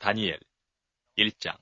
다니엘 1장.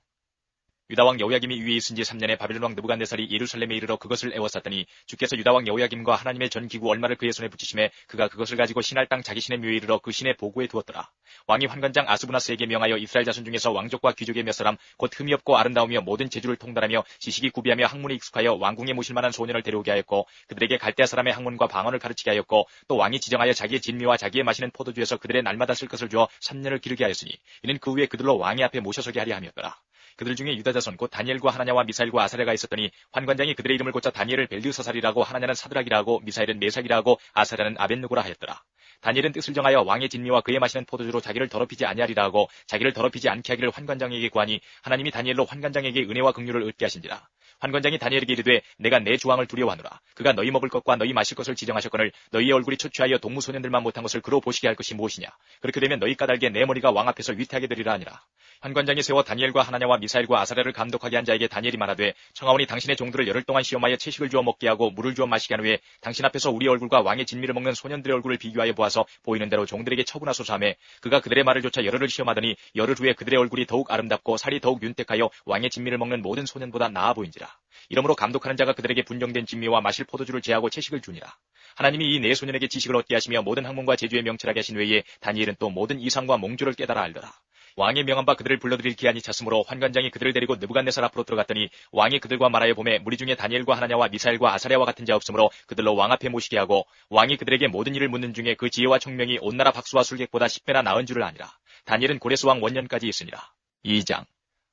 유다왕 여호야김이 위에 있은 지 3년에 바벨론왕 느부갓네살이 예루살렘에 이르러 그것을 에워쌌더니 주께서 유다왕 여호야김과 하나님의 전 기구 얼마를 그의 손에 붙이심에 그가 그것을 가지고 신할 땅 자기 신의 묘에 이르러 그 신의 보고에 두었더라. 왕이 환관장 아스부나스에게 명하여 이스라엘 자손 중에서 왕족과 귀족의 몇 사람 곧 흠이 없고 아름다우며 모든 재주를 통달하며 지식이 구비하며 학문에 익숙하여 왕궁에 모실 만한 소년을 데려오게 하였고 그들에게 갈대아 사람의 학문과 방언을 가르치게 하였고 또 왕이 지정하여 자기의 진미와 자기의 마시는 포도주에서 그들의 날마다 쓸 것을 주어 3년을 기르게 하였으니 이는 그 후에 그들로 왕의 앞에 모셔서게 하려 함이었더라. 그들 중에 유다 자손 곧 다니엘과 하나냐와 미사엘과 아사랴가 있었더니 환관장이 그들의 이름을 고쳐 다니엘을 벨드사살이라고 하나냐는 사드락이라 하고 미사엘은 메삭이라 하고 아사랴는 아벳느고라 하였더라. 다니엘은 뜻을 정하여 왕의 진미와 그의 마시는 포도주로 자기를 더럽히지 아니하리라 하고 자기를 더럽히지 않게 하기를 환관장에게 구하니 하나님이 다니엘로 환관장에게 은혜와 긍휼을 얻게 하신지라. 환관장이 다니엘에게 이르되 내가 내 주왕을 두려워하노라. 그가 너희 먹을 것과 너희 마실 것을 지정하셨거늘 너희의 얼굴이 초췌하여 동무소년들만 못한 것을 그로 보시게 할 것이 무엇이냐. 그렇게 되면 너희 까닭에 내 머리가 왕 앞에서 위태하게 되리라 하니라. 환관장이 세워 다니엘과 하나냐와 미사엘과 아사랴를 감독하게 한 자에게 다니엘이 말하되 청하오니 당신의 종들을 열흘 동안 시험하여 채식을 주어 먹게 하고 물을 주어 마시게 한 후에 당신 앞에서 우리 얼굴과 왕의 진미를 먹는 소년들의 얼굴을 비교하여 보아서 보이는 대로 종들에게 처분하소서 하매 그가 그들의 말을 조차 열흘을 시험하더니 열흘 후에 그들의 얼굴이 더욱 아름답고 살이 더욱 윤택하여 왕의 진미를 먹는 모든 소년보다 나아 보인지라. 이러므로 감독하는 자가 그들에게 분정된 진미와 마실 포도주를 제하고 채식을 주니라. 하나님이 이 네 소년에게 지식을 얻게 하시며 모든 학문과 재주에 명철하게 하신 외에 다니엘은 또 모든 이상과 몽조를 깨달아 알더라. 왕이 명한 바 그들을 불러들일 기한이 찼으므로 환관장이 그들을 데리고 느부갓네살 앞으로 들어갔더니 왕이 그들과 말하여 보매 무리 중에 다니엘과 하나냐와 미사엘과 아사랴와 같은 자 없으므로 그들로 왕 앞에 모시게 하고 왕이 그들에게 모든 일을 묻는 중에 그 지혜와 총명이 온 나라 박수와 술객보다 10배나 나은 줄을 아니라. 다니엘은 고레스 왕 원년까지 있으니라. 2장.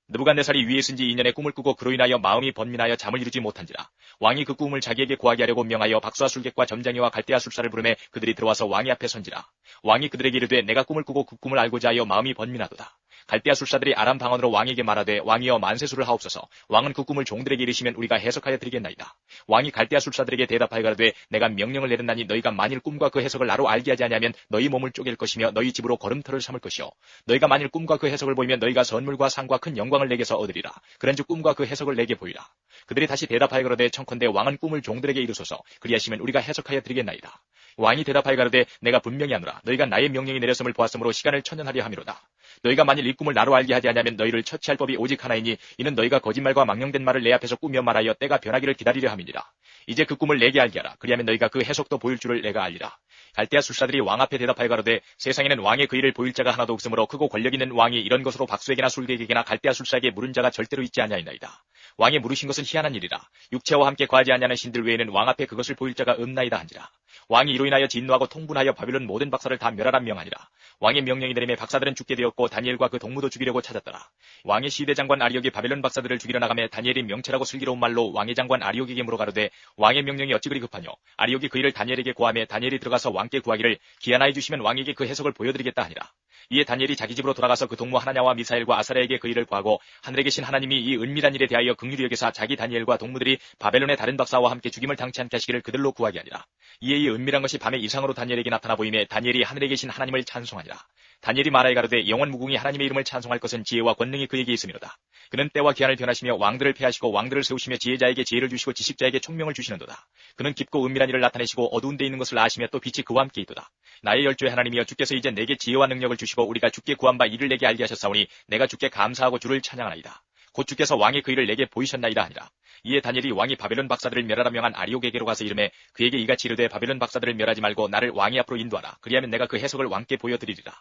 느부갓네살이 위에 있은 지 2년에 꿈을 꾸고 그로 인하여 마음이 번민하여 잠을 이루지 못한지라. 왕이 그 꿈을 자기에게 구하게 하려고 명하여 박수와 술객과 점장이와 갈대아 술사를 부르매 그들이 들어와서 왕의 앞에 선지라. 왕이 그들에게 이르되 내가 꿈을 꾸고 그 꿈을 알고자 하여 마음이 번민하도다. 갈대아 술사들이 아람 방언으로 왕에게 말하되 왕이여 만세수를 하옵소서. 왕은 그 꿈을 종들에게 이르시면 우리가 해석하여 드리겠나이다. 왕이 갈대아 술사들에게 대답하여 가로되 내가 명령을 내렸나니 너희가 만일 꿈과 그 해석을 나로 알게 하지 아니하면 너희 몸을 쪼갤 것이며 너희 집으로 걸음터를 삼을 것이요 너희가 만일 꿈과 그 해석을 보이면 너희가 선물과 상과 큰 영광을 내게서 얻으리라. 그런즉 꿈과 그 해석을 내게 보이라. 그들이 다시 대답하여 가로되 청컨대 왕은 꿈을 종들에게 이르소서. 그리하시면 우리가 해석하여 드리겠나이다. 왕이 대답하여 가로되 내가 분명히 하노라. 너희가 나의 명령이 내렸음을 보았으므로 시간을 천년하려 함이로다. 너희가 만일 이 꿈을 나로 알게 하지 아니하면 너희를 처치할 법이 오직 하나이니 이는 너희가 거짓말과 망령된 말을 내 앞에서 꾸며 말하여 때가 변하기를 기다리려 함이니라. 이제 그 꿈을 내게 알게 하라. 그리하면 너희가 그 해석도 보일 줄을 내가 알리라. 갈대아 술사들이 왕 앞에 대답하여 가로되 세상에는 왕의 그 일을 보일 자가 하나도 없으므로 크고 권력 있는 왕이 이런 것으로 박수에게나 술객에게나 갈대아 술사에게 물은 자가 절대로 있지 아니하이나이다. 왕이 물으신 것은 희한한 일이라. 육체와 함께 과하지 아니하는 신들 외에는 왕 앞에 그것을 보일 자가 없나이다 한지라. 왕이 이로 인하여 진노하고 통분하여 바빌론 모든 박사를 다 멸하란 명하니라. 왕의 명령이 내림에 박사들은 죽게 되었고 다니엘과 그 동무도 죽이려고 찾았더라. 왕의 시대 장관 아리옥이 바빌론 박사들을 죽이려 나가매 다니엘이 명철하고 슬기로운 말로 왕의 장관 아리옥에게 물어가로되 왕의 명령이 어찌 그리 급하뇨. 아리옥이 그 일을 다니엘에게 고하매 다니엘이 들어가서 왕께 구하기를 기한하여 주시면 왕에게 그 해석을 보여드리겠다 하니라. 이에 다니엘이 자기 집으로 돌아가서 그 동무 하나냐와 미사엘과 아사랴에게 그 일을 구하고 하늘에 계신 하나님이 이 은밀한 일에 대하여 긍휼히 여기사 자기 다니엘과 동무들이 바벨론의 다른 박사와 함께 죽임을 당치 않게 하시기를 그들로 구하게 하니라. 이에 이 은밀한 것이 밤에 이상으로 다니엘에게 나타나 보이매 다니엘이 하늘에 계신 하나님을 찬송하니라. 다니엘이 말하여 가로되 영원 무궁히 하나님의 이름을 찬송할 것은 지혜와 권능이 그에게 있음이로다. 그는 때와 기한을 변하시며 왕들을 패하시고 왕들을 세우시며 지혜자에게 지혜를 주시고 지식자에게 총명을 주시는도다. 그는 깊고 은밀한 일을 나타내시고 어두운 데 있는 것을 아시며 또 빛이 그와 함께 있도다. 나의 열조의 하나님이여 주께서 이제 내게 지혜와 능력을 주시고 우리가 주께 구한 바 이를 내게 알게 하셨사오니 내가 주께 감사하고 주를 찬양하나이다. 곧 주께서 왕의 그 일을 내게 보이셨나이다 하니라. 이에 다니엘이 왕이 바벨론 박사들을 멸하라 명한 아리옥에게로 가서 이르매 그에게 이같이 이르되 바벨론 박사들을 멸하지 말고 나를 왕의 앞으로 인도하라. 그리하면 내가 그 해석을 왕께 보여드리리라.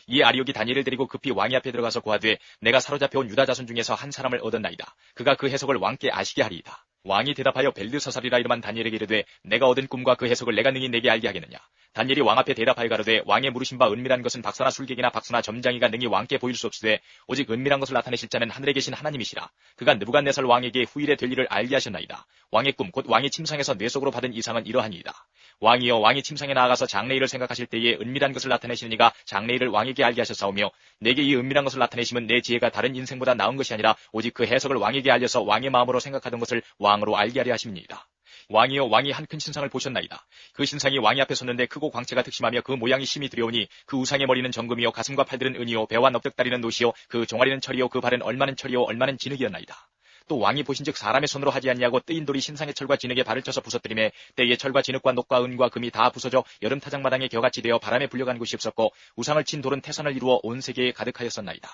이에 아리옥이 다니엘을 데리고 급히 왕의 앞에 들어가서 고하되 내가 사로잡혀온 유다 자손 중에서 한 사람을 얻었나이다. 그가 그 해석을 왕께 아시게 하리이다. 왕이 대답하여 벨드사살이라 이름한 다니엘에게 이르되 내가 얻은 꿈과 그 해석을 내가 능히 내게 알게 하겠느냐. 다니엘이 왕 앞에 대답하여 가로되 왕의 물으신 바 은밀한 것은 박사나 술객이나 박사나 점장이가 능히 왕께 보일 수 없으되 오직 은밀한 것을 나타내실 자는 하늘에 계신 하나님이시라. 그가 느부갓네살 왕에게 후일에 될 일을 알게 하셨나이다. 왕의 꿈 곧 왕이 침상에서 뇌 속으로 받은 이상은 이러하니이다. 왕이여 왕이 침상에 나아가서 장래일을 생각하실 때에 은밀한 것을 나타내시는 이가 장래일을 왕에게 알게 하셨사오며 내게 이 은밀한 것을 나타내시면 내 지혜가 다른 인생보다 나은 것이 아니라 오직 그 해석을 왕에게 알려서 왕의 마음으로 생각하던 것을 왕으로 알게 하려 하심이니이다. 왕이여 왕이 한 큰 신상을 보셨나이다. 그 신상이 왕이 앞에 섰는데 크고 광채가 특심하며 그 모양이 심히 두려우니 그 우상의 머리는 정금이요 가슴과 팔들은 은이요 배와 넙득다리는 노시요 그 종아리는 철이요 그 발은 얼마는 철이요 얼마는 진흙이었나이다. 또 왕이 보신즉 사람의 손으로 하지 아니하고 뜨인 돌이 신상의 철과 진흙에 발을 쳐서 부서뜨리매 때에 철과 진흙과 녹과 은과 금이 다 부서져 여름 타작마당에 겨같이 되어 바람에 불려간 곳이 없었고 우상을 친 돌은 태산을 이루어 온 세계에 가득하였었나이다.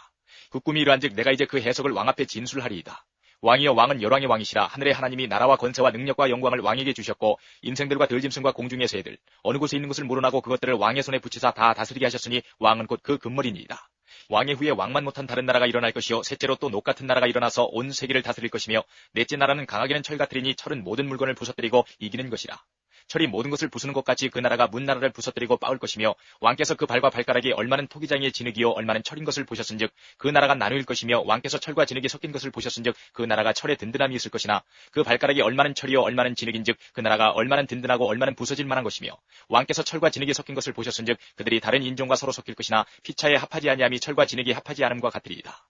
그 꿈이 이러한즉 내가 이제 그 해석을 왕 앞에 진술하리이다. 왕이여 왕은 열왕의 왕이시라. 하늘의 하나님이 나라와 권세와 능력과 영광을 왕에게 주셨고 인생들과 들짐승과 공중의 새들 어느 곳에 있는 것을 물어나고 그것들을 왕의 손에 붙이사 다 다스리게 하셨으니 왕은 곧 그 금머리니이다. 왕의 후에 왕만 못한 다른 나라가 일어날 것이요 셋째로 또 녹 같은 나라가 일어나서 온 세계를 다스릴 것이며 넷째 나라는 강하게는 철 같으리니 철은 모든 물건을 부서뜨리고 이기는 것이라. 철이 모든 것을 부수는 것 같이 그 나라가 문 나라를 부서뜨리고 빻을 것이며 왕께서 그 발과 발가락이 얼마는 토기장이의 진흙이요 얼마는 철인 것을 보셨은즉 그 나라가 나누일 것이며 왕께서 철과 진흙이 섞인 것을 보셨은즉 그 나라가 철에 든든함이 있을 것이나 그 발가락이 얼마는 철이요 얼마는 진흙인즉 그 나라가 얼마는 든든하고 얼마는 부서질 만한 것이며 왕께서 철과 진흙이 섞인 것을 보셨은즉 그들이 다른 인종과 서로 섞일 것이나 피차에 합하지 아니함이 철과 진흙이 합하지 않음과 같으리이다.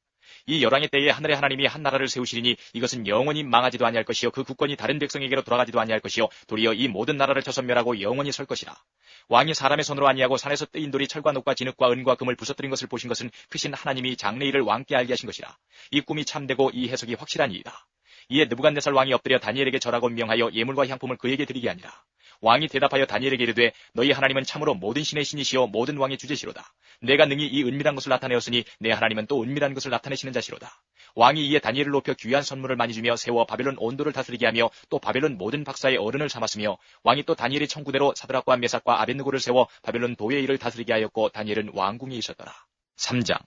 이 열왕의 때에 하늘의 하나님이 한 나라를 세우시리니 이것은 영원히 망하지도 아니할 것이요 그 국권이 다른 백성에게로 돌아가지도 아니할 것이요 도리어 이 모든 나라를 쳐서 멸하고 영원히 설 것이라. 왕이 사람의 손으로 아니하고 산에서 뜨인 돌이 철과 녹과 진흙과 은과 금을 부서뜨린 것을 보신 것은 크신 하나님이 장래일을 왕께 알게 하신 것이라. 이 꿈이 참되고 이 해석이 확실하니이다. 이에 느부갓네살 왕이 엎드려 다니엘에게 절하고 명하여 예물과 향품을 그에게 드리게 하니라. 왕이 대답하여 다니엘에게 이르되 너희 하나님은 참으로 모든 신의 신이시요 모든 왕의 주제시로다. 내가 능히 이 은밀한 것을 나타내었으니 내 하나님은 또 은밀한 것을 나타내시는 자시로다. 왕이 이에 다니엘을 높여 귀한 선물을 많이 주며 세워 바벨론 온도를 다스리게 하며 또 바벨론 모든 박사의 어른을 삼았으며 왕이 또 다니엘의 청구대로 사드락과 메삭과 아벳느고를 세워 바벨론 도의 일을 다스리게 하였고 다니엘은 왕궁에 있었더라. 3장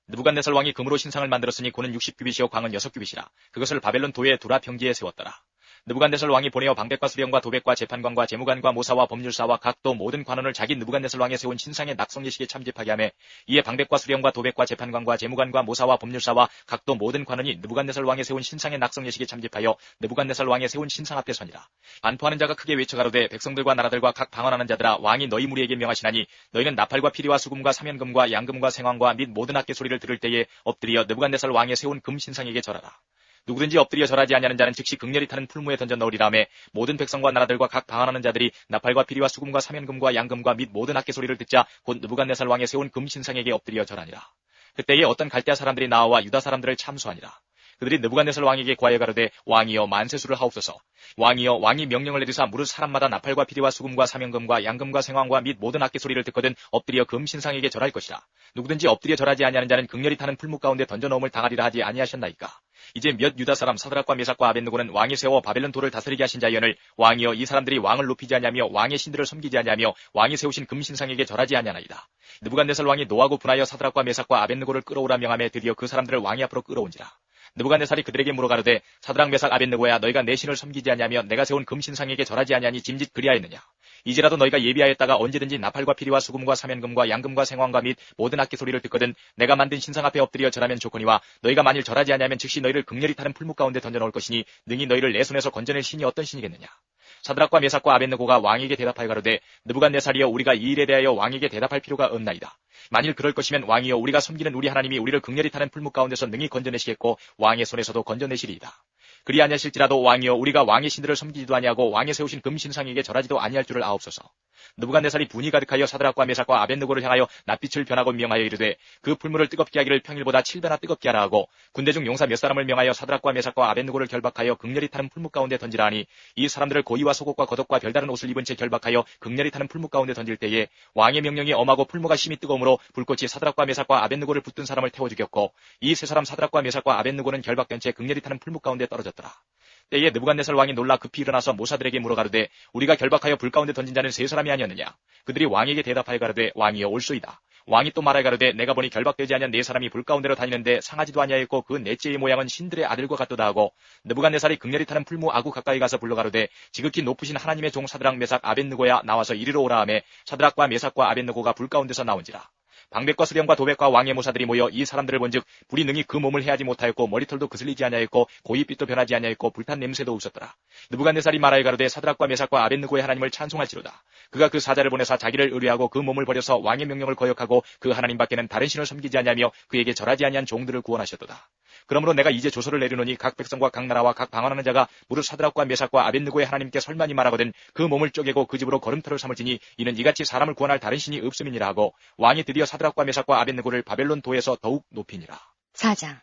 느부갓네살 왕이 금으로 신상을 만들었으니 고는 60규빗이요 광은 6규빗이라. 그것을 바벨론 도의 두라 평지에 세웠더라. 느부갓네살 왕이 보내어 방백과 수령과 도백과 재판관과 재무관과 모사와 법률사와 각도 모든 관원을 자기 느부갓네살 왕이 세운 신상의 낙성 예식에 참집하게 하매 이에 방백과 수령과 도백과 재판관과 재무관과 모사와 법률사와 각도 모든 관원이 느부갓네살 왕이 세운 신상의 낙성 예식에 참집하여 느부갓네살 왕이 세운 신상 앞에 서니라. 반포하는 자가 크게 외쳐가로되 백성들과 나라들과 각 방언하는 자들아 왕이 너희 무리에게 명하시나니 너희는 나팔과 피리와 수금과 사면금과 양금과 생황과 및 모든 악기 소리를 들을 때에 엎드려 느부갓네살 왕이 세운 금 신상에게 절하라. 누구든지 엎드려 절하지 아니하는 자는 즉시 극렬히 타는 풀무에 던져 넣으리라 하매 모든 백성과 나라들과 각 방언하는 자들이 나팔과 피리와 수금과 사면금과 양금과 및 모든 악기 소리를 듣자 곧 느부갓네살 왕이 세운 금 신상에게 엎드려 절하니라. 그때에 어떤 갈대아 사람들이 나와 유다 사람들을 참수하니라. 그들이 느부갓네살 왕에게 구하여 가로되 왕이여 만세수를 하옵소서. 왕이여 왕이 명령을 내리사 무릇 사람마다 나팔과 피리와 수금과 사면금과 양금과 생황과 및 모든 악기 소리를 듣거든 엎드려 금 신상에게 절할 것이라. 누구든지 엎드려 절하지 아니하는 자는 극렬히 타는 풀무 가운데 던져 넣음을 당하리라 하지 아니하셨나이까. 이제 몇 유다 사람 사드락과 메삭과 아벳느고는 왕이 세워 바벨론 도를 다스리게 하신 자이언을 왕이여 이 사람들이 왕을 높이지 아니하며 왕의 신들을 섬기지 아니하며 왕이 세우신 금 신상에게 절하지 아니하나이다. 느부갓네살 왕이 노하고 분하여 사드락과 메삭과 아벳느고를 끌어오라 명하며 드디어 그 사람들을 왕의 앞으로 끌어온지라. 느부갓네살이 그들에게 물어가로되 사드락 메삭 아벳느고야 너희가 내 신을 섬기지 아니하며 내가 세운 금 신상에게 절하지 아니하니 짐짓 그리하였느냐. 이제라도 너희가 예비하였다가 언제든지 나팔과 피리와 수금과 사면금과 양금과 생황과 및 모든 악기 소리를 듣거든 내가 만든 신상 앞에 엎드려 절하면 좋거니와 너희가 만일 절하지 아니하면 즉시 너희를 극렬히 타는 풀무 가운데 던져 넣을 것이니 능히 너희를 내 손에서 건져낼 신이 어떤 신이겠느냐. 사드락과 메삭과 아벳느고가 왕에게 대답하여 가로되 느부갓네살이여 우리가 이 일에 대하여 왕에게 대답할 필요가 없나이다. 만일 그럴 것이면 왕이여 우리가 섬기는 우리 하나님이 우리를 극렬히 타는 풀무 가운데서 능히 건져내시겠고 왕의 손에서도 건져내시리이다. 그리 아니하실지라도 왕이여 우리가 왕의 신들을 섬기지도 아니하고 왕의 세우신 금 신상에게 절하지도 아니할 줄을 아옵소서. 느부갓네살이 분이 가득하여 사드락과 메삭과 아벳느고를 향하여 낯빛을 변하고 명하여 이르되 그 풀무를 뜨겁게 하기를 평일보다 7배나 뜨겁게 하라 하고 군대 중 용사 몇 사람을 명하여 사드락과 메삭과 아벳느고를 결박하여 극렬히 타는 풀무 가운데 던지라 하니 이 사람들을 고이와 속옷과 겉옷과 별다른 옷을 입은 채 결박하여 극렬히 타는 풀무 가운데 던질 때에 왕의 명령이 엄하고 풀무가 심히 뜨거우므로 불꽃이 사드락과 메삭과 아벳느고를 붙든 사람을 태워 죽였고 이 세 사람 사드락과 메삭과 아벳느고는 결박된 채 극렬히 타는 풀무 가운데 떨어졌더라. 때에 느부갓네살 왕이 놀라 급히 일어나서 모사들에게 물어가로되 우리가 결박하여 불 가운데 던진 자는 세 사람이 아니었느냐. 그들이 왕에게 대답하여 가로되 왕이여 올소이다. 왕이 또 말하여 가로되 내가 보니 결박되지 아니한 네 사람이 불 가운데로 다니는데 상하지도 아니하였고 그 넷째의 모양은 신들의 아들과 같도다 하고 느부갓네살이 극렬히 타는 풀무 아구 가까이 가서 불러가로되 지극히 높으신 하나님의 종 사드락 메삭 아벳느고야 나와서 이리로 오라 하매 사드락과 메삭과 아벳느고가 불 가운데서 나온지라. 방백과 수령과 도백과 왕의 모사들이 모여 이 사람들을 본즉 불이 능히 그 몸을 해하지 못하였고 머리털도 그슬리지 아니하였고 고깃빛도 변하지 아니하였고 불탄 냄새도 없었더라. 느부갓네살이 말하여 가로되 사드락과 메삭과 아벳느고의 하나님을 찬송할지로다. 그가 그 사자를 보내사 자기를 의뢰하고 그 몸을 버려서 왕의 명령을 거역하고 그 하나님밖에는 다른 신을 섬기지 아니하며 그에게 절하지 아니한 종들을 구원하셨도다. 그러므로 내가 이제 조서를 내리노니 각 백성과 각 나라와 각 방언하는 자가 무릇 사드락과 메삭과 아벳느고의 하나님께 설만이 말하거든 그 몸을 쪼개고 그 집으로 걸음터를 삼을지니 이는 이같이 사람을 구원할 다른 신이 없음이니라 하고 왕이 드디어 사드락과 메삭과 아벳느고를 바벨론 도에서 더욱 높이니라. 4장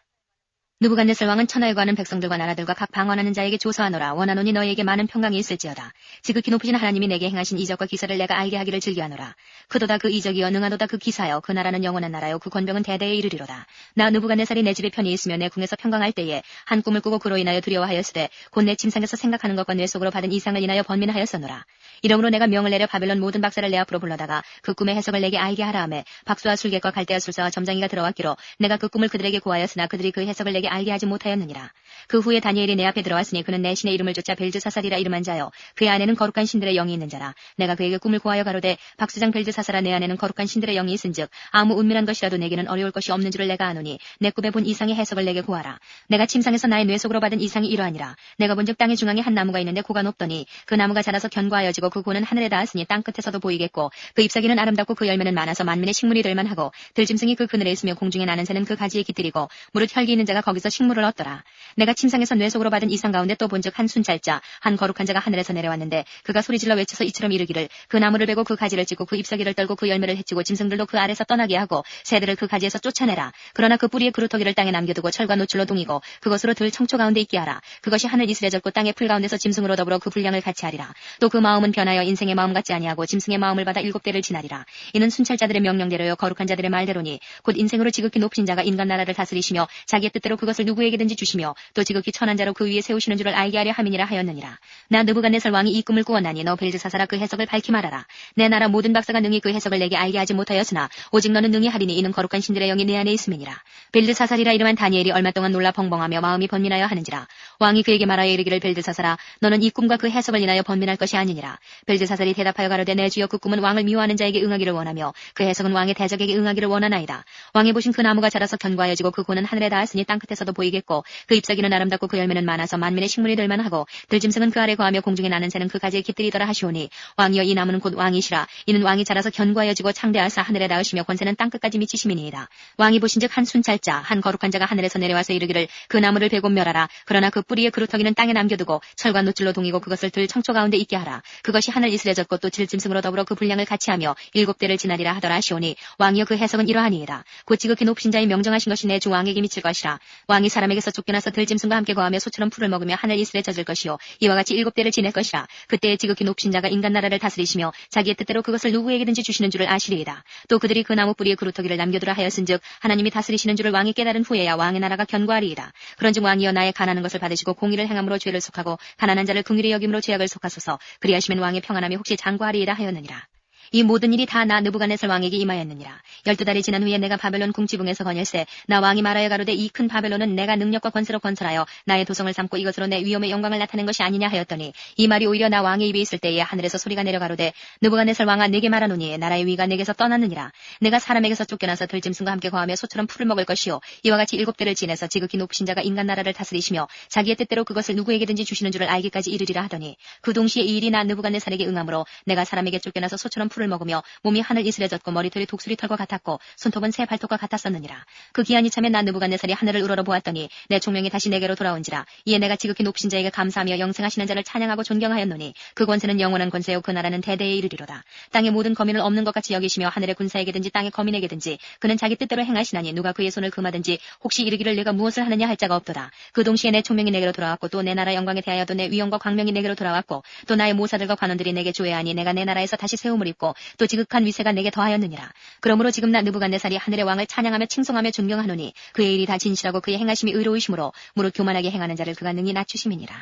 느부갓네살 왕은 천하에 거하는 백성들과 나라들과 각 방언하는 자에게 조서하노라. 원하노니 너희에게 많은 평강이 있을지어다. 지극히 높으신 하나님이 내게 행하신 이적과 기사를 내가 알게 하기를 즐겨하노라. 크도다 그 이적이여 능하도다 그 기사여 그 나라는 영원한 나라여 그 권병은 대대에 이르리로다. 나 느부갓네살이 내 집에 편히 있으며 내 궁에서 평강할 때에 한 꿈을 꾸고 그로 인하여 두려워하였으되 곧 내 침상에서 생각하는 것과 뇌 속으로 받은 이상을 인하여 번민하였었노라. 이러므로 내가 명을 내려 바벨론 모든 박사를 내 앞으로 불러다가 그 꿈의 해석을 내게 알게 하라 하매 박수와 술객과 갈대아 술사와 점장이가 들어왔기로 내가 그 꿈을 그들에게 고하였으나 그들이 그 해석을 내게 알게 하지 못하였느니라. 그 후에 다니엘이 내 앞에 들어왔으니 그는 내 신의 이름을 쫓아 벨드사살이라 이름한 자요 그의 안에는 거룩한 신들의 영이 있는 자라. 내가 그에게 꿈을 고하여 가로되 박수장 벨드사살아 내 안에는 거룩한 신들의 영이 있은즉 아무 은밀한 것이라도 내게는 어려울 것이 없는 줄을 내가 아노니 내 꿈에 본 이상의 해석을 내게 고하라. 내가 침상에서 나의 뇌 속으로 받은 이상이 이러하니라. 내가 본즉 땅의 중앙에 한 나무가 있는데 고가 높더니 그 나무가 자라서 견고하여지고 그 고는 하늘에 닿았으니 땅 끝에서도 보이겠고 그 잎사귀는 아름답고 그 열매는 많아서 만민의 식물이 될 만하고 들짐승이 그 그늘에 있으며 공중에 나는 새는 그 가지에 깃들이고 무릇 혈기 있는 자가 거기서 식물을 얻더라. 내가 침상에서 뇌 속으로 받은 이상 가운데 또 본즉 한 순찰자 한 거룩한 자가 하늘에서 내려왔는데 그가 소리질러 외쳐서 이처럼 이르기를 그 나무를 베고 그 가지를 찢고 그 잎사귀를 떨고 그 열매를 해치고 짐승들도 그 아래서 떠나게 하고 새들을 그 가지에서 쫓아내라. 그러나 그 뿌리의 그루터기를 땅에 남겨두고 철과 노출로 동이고 그것으로 들 청초 가운데 있게 하라. 그것이 하늘 이슬에 젖고 땅의 풀 가운데서 짐승으로 더불어 그 분량을 같이 하리라. 또 그 마음은 변하여 인생의 마음 같지 아니하고 짐승의 마음을 받아 7대를 지나리라. 이는 순찰자들의 명령대로요 거룩한 자들의 말대로니 곧 인생으로 지극히 높으신 자가 인간 나라를 다스리시며 자기의 뜻대로 그것을 누구에게든지 주시며 또 지극히 천한 자로 그 위에 세우시는 줄을 알게 하려 함이니라 하였느니라. 나 느부갓네살 왕이 이 꿈을 꾸었나니 너 벨드사살아 그 해석을 밝히 말하라. 내 나라 모든 박사가 능히 그 해석을 내게 알게 하지 못하였으나 오직 너는 능히 하리니 이는 거룩한 신들의 영이 내 안에 있음이니라. 벨드사살이라 이름한 다니엘이 얼마 동안 놀라 벙벙하며 마음이 번민하여 하는지라. 왕이 그에게 말하여 이르기를 벨드사살아 너는 이 꿈과 그 해석을 인하여 번민할 것이 아니니라. 벨드사살이 대답하여 가로되 내 주여 그 꿈은 왕을 미워하는 자에게 응하기를 원하며 그 해석은 왕의 대적에게 응하기를 원하나이다. 왕이 보신 그 나무가 자라서 견고하여지고 그 고는 하늘에 닿았으니 땅 끝에서도 보이겠고 그 잎사귀는 아름답고 그 열매는 많아서 만민의 식물이 될 만하고 들짐승은 그 아래 거하며 공중에 나는 새는 그 가지에 깃들이더라 하시오니 왕이여 이 나무는 곧 왕이시라. 이는 왕이 자라서 견고하여지고 창대하사 하늘에 닿으시며 권세는 땅 끝까지 미치심이니이다. 왕이 보신즉 한 순찰자 한 거룩한 자가 하늘에서 내려와서 이르기를 그 나무를 베고 멸하라. 그러나 그 뿌리의 그루터기는 땅에 남겨두고 철과 노줄로 동이고 그것을 들 청초 가운데 있게 하라. 그것이 하늘 이슬에 젖고 또 들짐승으로 더불어 그 분량을 같이 하며 7대를 지나리라 하더라 하시오니 왕이여 그 해석은 이러하니이다. 곧 지극히 높으신 자의 명정하신 것이 내 주 왕에게 미칠 것이라. 왕이 사람에게서 쫓겨나서 들짐승과 함께 거하며 소처럼 풀을 먹으며 하늘 이슬에 젖을 것이요 이와 같이 7대를 지낼 것이라. 그때에 지극히 높으신 자가 인간 나라를 다스리시며 자기의 뜻대로 그것을 누구에게든지 주시는 줄을 아시리이다. 또 그들이 그 나무 뿌리의 그루터기를 남겨두라 하였은즉 하나님이 다스리시는 줄을 왕이 깨달은 후에야 왕의 나라가 견고하리이다. 그런즉 왕이여 나의 가난한 것을 받으시고 공의를 행함으로 죄를 속하고 가난한 자를 긍휼히 여김으로 죄악을 속하소서. 그리하시면 왕의 평안함이 혹시 장구하리이다 하였느니라. 이 모든 일이 다 나 느부갓네살 왕에게 임하였느니라. 12달이 지난 후에 내가 바벨론 궁지붕에서 거닐세 나 왕이 말하여 가로되 이 큰 바벨론은 내가 능력과 권세로 건설하여 나의 도성을 삼고 이것으로 내 위엄의 영광을 나타낸 것이 아니냐 하였더니 이 말이 오히려 나 왕의 입에 있을 때에 하늘에서 소리가 내려 가로되 느부갓네살 왕아 내게 말하노니 나라의 위가 내게서 떠났느니라. 내가 사람에게서 쫓겨나서 들짐승과 함께 거하며 소처럼 풀을 먹을 것이요 이와 같이 7대를 지내서 지극히 높으신 자가 인간 나라를 다스리시며 자기의 뜻대로 그것을 누구에게든지 주시는 줄을 알기까지 이르리라 하더니 그 동시에 이 일이 나 느부갓네살에게 응함으로 내가 사람에게 쫓겨나서 소처럼 풀을 먹으며 몸이 하늘 이슬에 젖고 머리털이 독수리 털과 같았고 손톱은 새 발톱과 같았었느니라. 그 기한이 차면 나 느부갓네살이 하늘을 우러러 보았더니 내 총명이 다시 내게로 돌아온지라. 이에 내가 지극히 높으신 자에게 감사하며 영생하시는 자를 찬양하고 존경하였노니 그 권세는 영원한 권세요 그 나라는 대대에 이르리로다. 땅의 모든 거민을 없는 것 같이 여기시며 하늘의 군사에게든지 땅의 거민에게든지 그는 자기 뜻대로 행하시나니 누가 그의 손을 금하든지 혹시 이르기를 내가 무엇을 하느냐 할 자가 없도다. 그 동시에 내 총명이 내게로 돌아왔고 또 내 나라 영광에 대하여도 내 위엄과 광명이 내게로 돌아왔고 또 나의 모사들과 관원들이 내게 조회하니 내가 내 나라에서 다시 세움을 입고 또 지극한 위세가 내게 더하였느니라. 그러므로 지금 나 느부갓네살이 하늘의 왕을 찬양하며 칭송하며 존경하노니 그의 일이 다 진실하고 그의 행하심이 의로우심으로 무릇 교만하게 행하는 자를 그가 능히 낮추심이니라.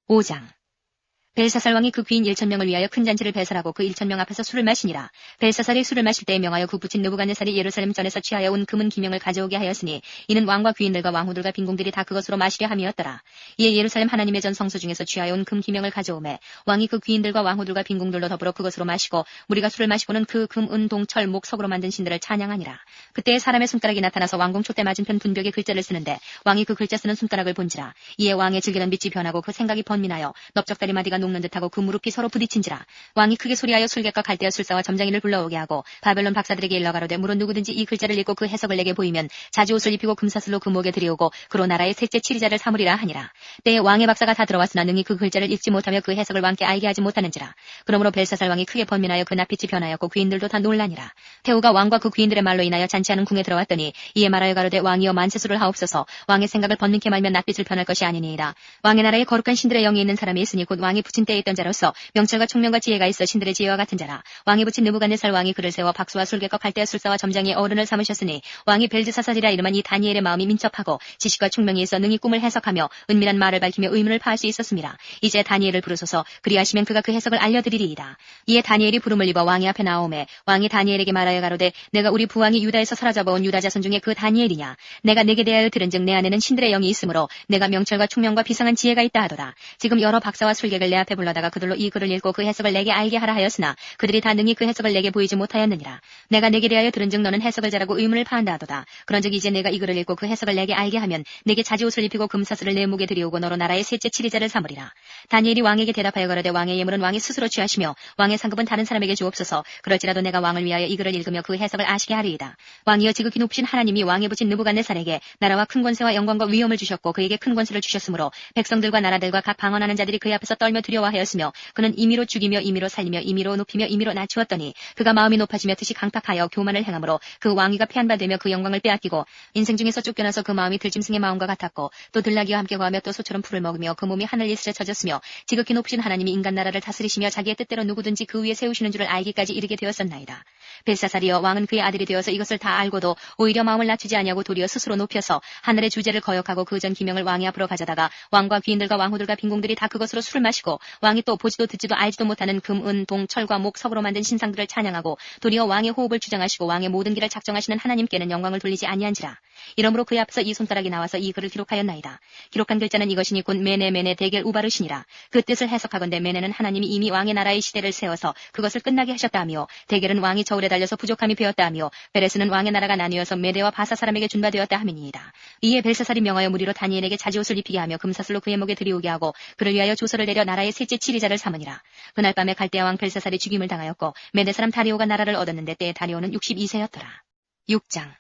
5장 벨사살 왕이 그 귀인 1,000명을 위하여 큰 잔치를 배설하고 그 1,000명 앞에서 술을 마시니라. 벨사살이 술을 마실 때에 명하여 그 부친 느부갓네살이 예루살렘 전에서 취하여 온 금은 기명을 가져오게 하였으니 이는 왕과 귀인들과 왕후들과 빈궁들이 다 그것으로 마시려 함이었더라. 이에 예루살렘 하나님의 전 성소 중에서 취하여 온 금 기명을 가져오매 왕이 그 귀인들과 왕후들과 빈궁들로 더불어 그것으로 마시고 무리가 술을 마시고는 그 금, 은, 동, 철, 목, 석으로 만든 신들을 찬양하니라. 그때에 사람의 손가락이 나타나서 왕궁 촛대 맞은편 분벽에 글자를 쓰는데 왕이 그 글자 쓰는 손가락을 본지라. 이에 왕의 즐기는 빛이 변하고 그 생각이 번민하여 넓적다리 마디가 녹는 듯하고 그 무릎이 서로 부딪힌지라. 왕이 크게 소리하여 술객과 갈대어 술사와 점장이를 불러오게 하고 바벨론 박사들에게 일러 가로되 물은 누구든지 이 글자를 읽고 그 해석을 내게 보이면 자주옷을 입히고 금사슬로 그 목에 들이오고 그로 나라의 셋째 치리자를 삼으리라 하니라. 때에 왕의 박사가 다 들어왔으나 능히 그 글자를 읽지 못하며 그 해석을 왕께 알게 하지 못하는지라. 그러므로 벨사살 왕이 크게 번민하여 그 낯빛이 변하였고 귀인들도 다 놀라니라. 태후가 왕과 그 귀인들의 말로 인하여 잔치하는 궁에 들어왔더니 이에 말하여 가로되 왕이여 만세수를 하옵소서. 왕의 생각을 번민케 말면 낯빛을 변할 것이 아니니이다. 왕의 나라에 거룩한 신들의 영이 있는 사람이 있으니 곧 왕이 붙인 때에 있던 자로서 명철과 총명과 지혜가 있어 신들의 지혜와 같은 자라. 왕이 붙인 느부갓네살 왕이 그를 세워 박수와 술객과 갈대아 술사와 점장의 어른을 삼으셨으니 왕이 벨드사살이라 이름한 이 다니엘의 마음이 민첩하고 지식과 총명이 있어 능히 꿈을 해석하며 은밀한 말을 밝히며 의문을 파할 수 있었습니다. 이제 다니엘을 부르소서. 그리하시면 그가 그 해석을 알려드리리이다. 이에 다니엘이 부름을 입어 왕의 앞에 나오매 왕이 다니엘에게 말하여 가로되 내가 우리 부왕이 유다에서 사로잡아온 유다 자손 중에 그 다니엘이냐. 내가 내게 대하여 들은즉 내 안에는 신들의 영이 있으므로 내가 명철과 총명과 비상한 지혜가 있다 하도다. 지금 여러 박사와 술객을 내 앞에 불러다가 그들로 이 글을 읽고 그 해석을 내게 알게 하라 하였으나 그들이 다 능히 그 해석을 내게 보이지 못하였느니라. 내가 내게 대하여 들은즉 너는 해석을 잘하고 의문을 파한다 하도다. 그런즉 이제 내가 이 글을 읽고 그 해석을 내게 알게 하면 내게 자지옷을 입히고 금사슬을 내 목에 들이오고 너로 나라의 셋째 치리자를 삼으리라. 다니엘이 왕에게 대답하여 가로되 왕의 예물은 왕이 스스로 취하시며 왕의 상급은 다른 사람에게 주옵소서. 그럴지라도 내가 왕을 위하여 이 글을 읽으며 그 해석을 아시게 하리이다. 왕이여 지극히 높으신 하나님이 왕에 붙인 느부갓네살에게 나라와 큰 권세와 영광과 위엄을 주셨고 그에게 큰 권세를 주셨으므로 백성들과 나라들과 각 방언하는 자들이 그의 앞에서 떨며 두려워하였으며 그는 임의로 죽이며 임의로 살리며 임의로 높이며 임의로 낮추었더니 그가 마음이 높아지며 뜻이 강팍하여 교만을 행함으로 그 왕위가 패한 바 되며 그 영광을 빼앗기고 인생 중에서 쫓겨나서 그 마음이 들짐승의 마음과 같았고 또 들나귀와 함께 거하며 또 소처럼 풀을 먹으며 그 몸이 하늘 이슬에 젖었으며 지극히 높으신 하나님이 인간 나라를 다스리시며 자기의 뜻대로 누구든지 그 위에 세우시는 줄을 알기까지 이르게 되었었나이다. 벨사살이여 왕은 그의 아들이 되어서 이것을 다 알고도 오히려 마음을 낮추지 아니하고 도리어 스스로 높여서 하늘의 주제를 거역하고 그 전 기명을 왕의 앞으로 가져다가 왕과 귀인들과 왕후들과 빈궁들이 다 그것으로 술을 마시고 왕이 또 보지도 듣지도 알지도 못하는 금, 은, 동, 철과 목, 석으로 만든 신상들을 찬양하고 도리어 왕의 호흡을 주장하시고 왕의 모든 길을 작정하시는 하나님께는 영광을 돌리지 아니한지라. 이러므로 그의 앞에서 이 손가락이 나와서 이 글을 기록하였나이다. 기록한 글자는 이것이니 곧 메네 대겔 우바르시니라. 그 뜻을 해석하건대 메네는 하나님이 이미 왕의 나라의 시대를 세워서 그것을 끝나게 하셨다 하며 대겔은 왕이 저울에 달려서 부족함이 되었다 하며 베레스는 왕의 나라가 나뉘어서 메대와 바사 사람에게 준바되었다 함이니이다. 이에 벨사살이 명하여 무리로 다니엘에게 자지옷을 입히게 하며 금사슬로 그의 목에 들이오게 하고 그를 위하여 조서를 내려 나라의 셋째 치리자를 삼으니라. 그날 밤에 갈대아 왕 벨사살이 죽임을 당하였고 메대 사람 다리오가 나라를 얻었는데 때에 다리오는 62세였더라. 6장.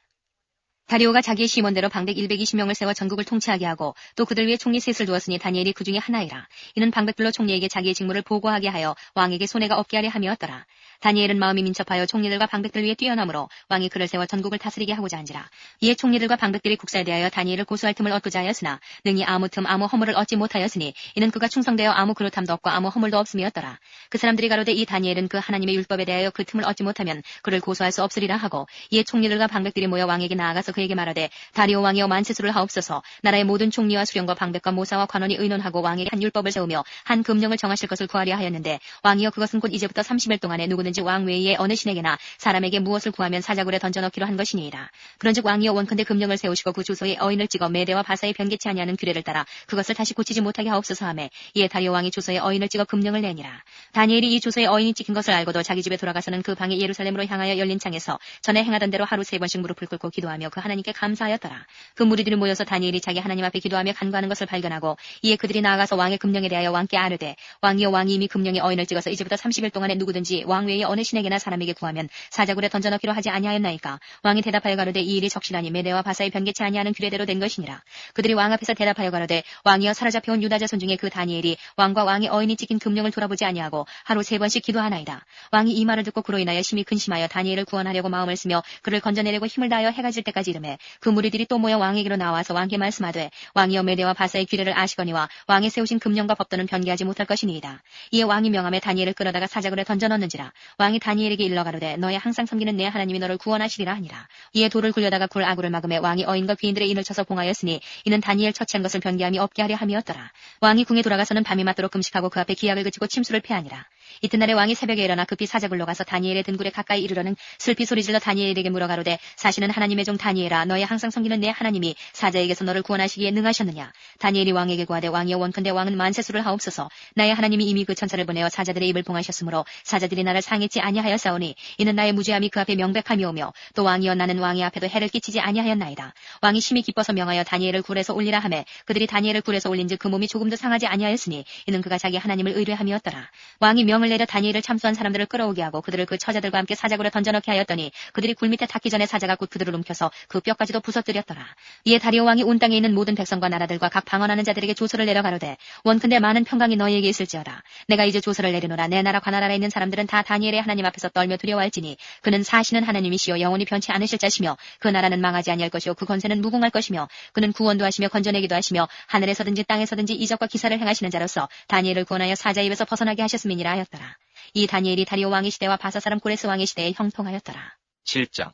다리오가 자기의 심원대로 방백 120명을 세워 전국을 통치하게 하고 또 그들 위에 총리 셋을 두었으니 다니엘이 그 중에 하나이라. 이는 방백들로 총리에게 자기의 직무를 보고하게 하여 왕에게 손해가 없게 하려 함이었더라. 다니엘은 마음이 민첩하여 총리들과 방백들 위에 뛰어나므로 왕이 그를 세워 전국을 다스리게 하고자 한지라. 이에 총리들과 방백들이 국사에 대하여 다니엘을 고소할 틈을 얻고자 하였으나 능히 아무 틈 아무 허물을 얻지 못하였으니 이는 그가 충성되어 아무 그릇함도 없고 아무 허물도 없음이었더라. 그 사람들이 가로되 이 다니엘은 그 하나님의 율법에 대하여 그 틈을 얻지 못하면 그를 고소할 수 없으리라 하고 이에 총리들과 방백들이 모여 왕에게 나아가서 그에게 말하되 다리오 왕이여 만세수를 하옵소서. 나라의 모든 총리와 수령과 방백과 모사와 관원이 의논하고 왕에게 한 율법을 세우며 한 금령을 정하실 것을 구하려 하였는데 왕이여 그것은 곧 이제부터 30일 동안에 누구든지 왕 외에 어느 신에게나 사람에게 무엇을 구하면 사자굴에 던져넣기로 한 것이니이다. 그런즉 왕이여 원컨대 금령을 세우시고 그 주소에 어인을 찍어 메대와 바사에 변개치 아니하는 규례를 따라 그것을 다시 고치지 못하게 하옵소서 하매 이에 다리오 왕이 주소에 어인을 찍어 금령을 내니라. 다니엘이 이 주소에 어인이 찍힌 것을 알고도 자기 집에 돌아가서는 그 방에 예루살렘으로 향하여 열린 창에서 전에 행하던 대로 하루 3번씩 무릎을 꿇고 기도하며 그 하나님께 감사하였더라. 그 무리들이 모여서 다니엘이 자기 하나님 앞에 기도하며 간구하는 것을 발견하고 이에 그들이 나아가서 왕의 금령에 대하여 왕께 아뢰되 왕이여 왕이 이미 금령에 어인을 찍어서 이제부터 30일 동안에 누구든지 왕 외에 어느 신에게나 사람에게 구하면 사자굴에 던져넣기로 하지 아니하였나이까. 왕이 대답하여 가로되 이 일이 적실하니 메대와 바사에 변개치 아니하는 규례대로 된 것이니라. 그들이 왕 앞에서 대답하여 가로되 왕이여 사로잡혀온 유다 자손 중에 그 다니엘이 왕과 왕의 어인이 찍힌 금령을 돌아보지 아니하고 하루 3번씩 기도하나이다. 왕이 이 말을 듣고 그로 인하여 심히 근심하여 다니엘을 구원하려고 마음을 쓰며 그를 건져내려고 힘을 다하여 해가 질 때까지 이르매 그 무리들이 또 모여 왕에게로 나와서 왕께 말씀하되 왕이여 메대와 바사의 규례를 아시거니와 왕의 세우신 금령과 법도는 변개하지 못할 것이니이다. 이에 왕이 명함에 다니엘을 끌어다가 사자굴에 던져넣는지라. 왕이 다니엘에게 일러 가로되 너의 항상 섬기는 내 하나님이 너를 구원하시리라 하니라. 이에 돌을 굴려다가 굴 아구를 막음에 왕이 어인과 귀인들의 인을 쳐서 봉하였으니 이는 다니엘 처치한 것을 변개함이 없게 하려 함이었더라. 왕이 궁에 돌아가서는 밤이 맞도록 금식하고 그 앞에 기약을 그치고 침수를 패하니라. 이튿날에 왕이 새벽에 일어나 급히 사자굴로 가서 다니엘의 등굴에 가까이 이르러는 슬피 소리질러 다니엘에게 물어가로되 사시는 하나님의 종 다니엘아 너의 항상 섬기는 내 하나님이 사자에게서 너를 구원하시기에 능하셨느냐. 다니엘이 왕에게 구하되 왕이여 원컨대 왕은 만세수를 하옵소서. 나의 하나님이 이미 그 천사를 보내어 사자들의 입을 봉하셨으므로 사자들이 나를 상했지 아니하였사오니 이는 나의 무죄함이 그 앞에 명백함이오며 또 왕이여 나는 왕의 앞에도 해를 끼치지 아니하였나이다. 왕이 심히 기뻐서 명하여 다니엘을 굴에서 올리라 하매 그들이 다니엘을 굴에서 올린즉 그 몸이 조금도 상하지 아니하였으니 이는 그가 자기 하나님을 의뢰함이었더라. 왕이 명을 내려 다니엘을 참수한 사람들을 끌어오게 하고 그들을 그 처자들과 함께 사자굴에 던져넣게 하였더니 그들이 굴 밑에 닿기 전에 사자가 곧 그들을 움켜서 그 뼈까지도 부서뜨렸더라. 이에 다리오 왕이 온 땅에 있는 모든 백성과 나라들과 각 방언하는 자들에게 조서를 내려 가로되 원컨대 많은 평강이 너희에게 있을지어다. 내가 이제 조서를 내리노라. 내 나라 관나라에 있는 사람들은 다 다니엘의 하나님 앞에서 떨며 두려워할지니 그는 사시는 하나님이시요 영원히 변치 않으실 자시며 그 나라는 망하지 아니할 것이요 그 권세는 무궁할 것이며 그는 구원도 하시며 건져내기도 하시며 하늘에서든지 땅에서든지 이적과 기사를 행하시는 자로서 다니엘을 구원하여 사자 입에서 벗어나게 하셨음이니라 하였더라. 이 다니엘이 다리오 왕의 시대와 바사 사람 고레스 왕의 시대에 형통하였더라. 7장.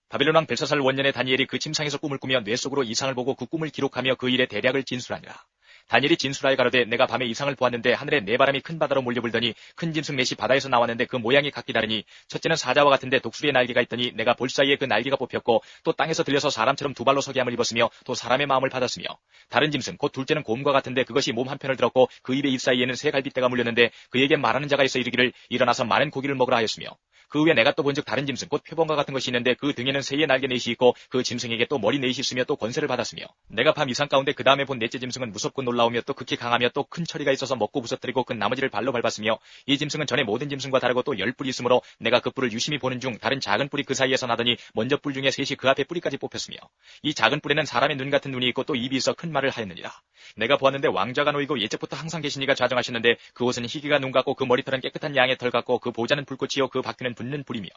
바빌론 왕 벨사살 원년에 다니엘이 그 침상에서 꿈을 꾸며 뇌 속으로 이상을 보고 그 꿈을 기록하며 그 일의 대략을 진술하니라. 다니엘이 진술하여 가로되 내가 밤에 이상을 보았는데 하늘에 네 바람이 큰 바다로 몰려불더니 큰 짐승 넷이 바다에서 나왔는데 그 모양이 각기 다르니 첫째는 사자와 같은데 독수리의 날개가 있더니 내가 볼 사이에 그 날개가 뽑혔고 또 땅에서 들려서 사람처럼 두 발로 서게 함을 입었으며 또 사람의 마음을 받았으며 다른 짐승 곧 둘째는 곰과 같은데 그것이 몸 한편을 들었고 그 입의 입 사이에는 새 갈빗대가 물렸는데 그에게 말하는 자가 있어 이르기를 일어나서 많은 고기를 먹으라 하였으며 그 후에 내가 또 본즉 다른 짐승 곧 표범과 같은 것이 있는데 그 등에는 새의 날개 넷이 있고 그 짐승에게 또 머리 넷이 있으며 또 권세를 받았으며 내가 밤 이상 가운데 그 다음에 본 넷째 짐승은 무섭고 놀라우며 또 극히 강하며 또 큰 처리가 있어서 먹고 부서뜨리고 그 나머지를 발로 밟았으며 이 짐승은 전에 모든 짐승과 다르고 또 10뿔이 있으므로 내가 그 뿔을 유심히 보는 중 다른 작은 뿔이 그 사이에서 나더니 먼저 뿔 중에 셋이 그 앞에 뿌리까지 뽑혔으며 이 작은 뿔에는 사람의 눈 같은 눈이 있고 또 입이 있어 큰 말을 하였느니라. 내가 보았는데 왕좌가 놓이고 옛적부터 항상 계신 이가 좌정하셨는데 그 옷은 희기가 눈 같고 그 머리털은 깨끗한 양의 털 같고 그 보좌는 불꽃이요 그 바퀴는 붙는 불이며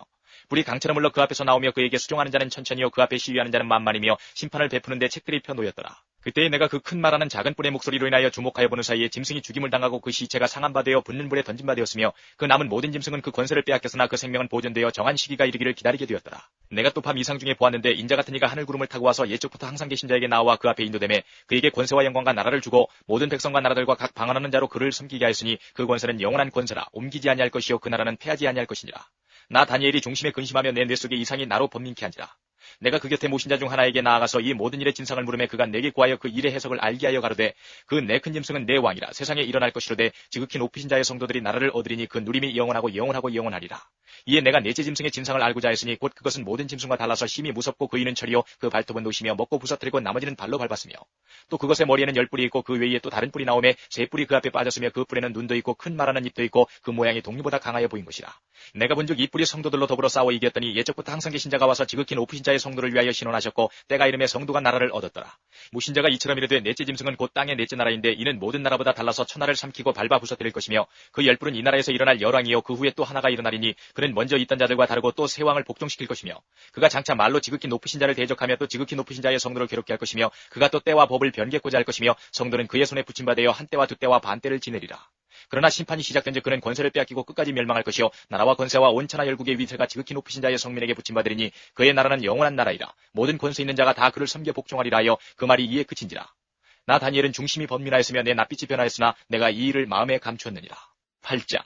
불이 강처럼 흘러 그 앞에서 나오며 그에게 수종하는 자는 천천히요 그 앞에 시위하는 자는 만만이며 심판을 베푸는데 책들이 펴놓였더라. 그때에 내가 그 큰 말하는 작은 뿔의 목소리로 인하여 주목하여 보는 사이에 짐승이 죽임을 당하고 그 시체가 상한 바 되어 붙는 불에 던진 바 되었으며 그 남은 모든 짐승은 그 권세를 빼앗겼으나 그 생명은 보존되어 정한 시기가 이르기를 기다리게 되었더라. 내가 또 밤 이상 중에 보았는데 인자 같은 이가 하늘 구름을 타고 와서 옛적부터 항상 계신 자에게 나와 그 앞에 인도되매 그에게 권세와 영광과 나라를 주고 모든 백성과 나라들과 각 방언하는 자로 그를 섬기게 하였으니 그 권세는 영원한 권세라 옮기지 아니할 것이요 그 나라는 패하지 아니할 것이니라. 나 다니엘이 중심에 근심하며 내 뇌 속에 이상이 나로 번민케 한지라. 내가 그 곁에 모신 자 중 하나에게 나아가서 이 모든 일의 진상을 물으매 그가 내게 구하여 그 일의 해석을 알게 하여 가로되 그 내 큰 짐승은 내 왕이라 세상에 일어날 것이로되 지극히 높으신 자의 성도들이 나라를 얻으리니 그 누림이 영원하고 영원하고 영원하리라. 이에 내가 넷째 짐승의 진상을 알고자 했으니 곧 그것은 모든 짐승과 달라서 심히 무섭고 그 이는 철이요 그 발톱은 노시며 먹고 부서뜨리고 나머지는 발로 밟았으며 또 그것의 머리에는 10뿔이 있고 그 외에 또 다른 뿔이 나오매 세 뿔이 그 앞에 빠졌으며 그 뿔에는 눈도 있고 큰 말하는 입도 있고 그 모양이 동리보다 강하여 보인 것이라. 내가 본즉 이 뿔이 성도들로 더불어 싸워 이겼더니 옛적부터 항상 계신 자가 와서 지극히 높으신 자의 성도를 위하여 신원하셨고 때가 이름에 성도가 나라를 얻었더라. 무신자가 이처럼 이르되 넷째 짐승은 곧 땅의 넷째 나라인데 이는 모든 나라보다 달라서 천하를 삼키고 밟아 부서뜨릴 것이며 그 10뿔은 이 나라에서 일어날 열왕이요 그 후에 또 하나가 일어나리니 그는 먼저 있던 자들과 다르고 또 새 왕을 복종시킬 것이며 그가 장차 말로 지극히 높으신 자를 대적하며 또 지극히 높으신 자의 성도를 괴롭게 할 것이며 그가 또 때와 법을 변개코자 할 것이며 성도는 그의 손에 붙임바되어 한 때와 두 때와 반 때를 지내리라. 그러나 심판이 시작된즉 그는 권세를 빼앗기고 끝까지 멸망할 것이요 나라와 권세와 온 천하 열국의 위세가 지극히 높으신 자의 성민에게 붙임바되리니 그의 나라는 영원한 나라이라. 모든 권세 있는 자가 다 그를 섬겨 복종하리라 하여 그 말이 이에 그친지라. 나 다니엘은 중심이 번민하였으며 내 낯빛이 변하였으나 내가 이 일을 마음에 감추었느니라. 8장.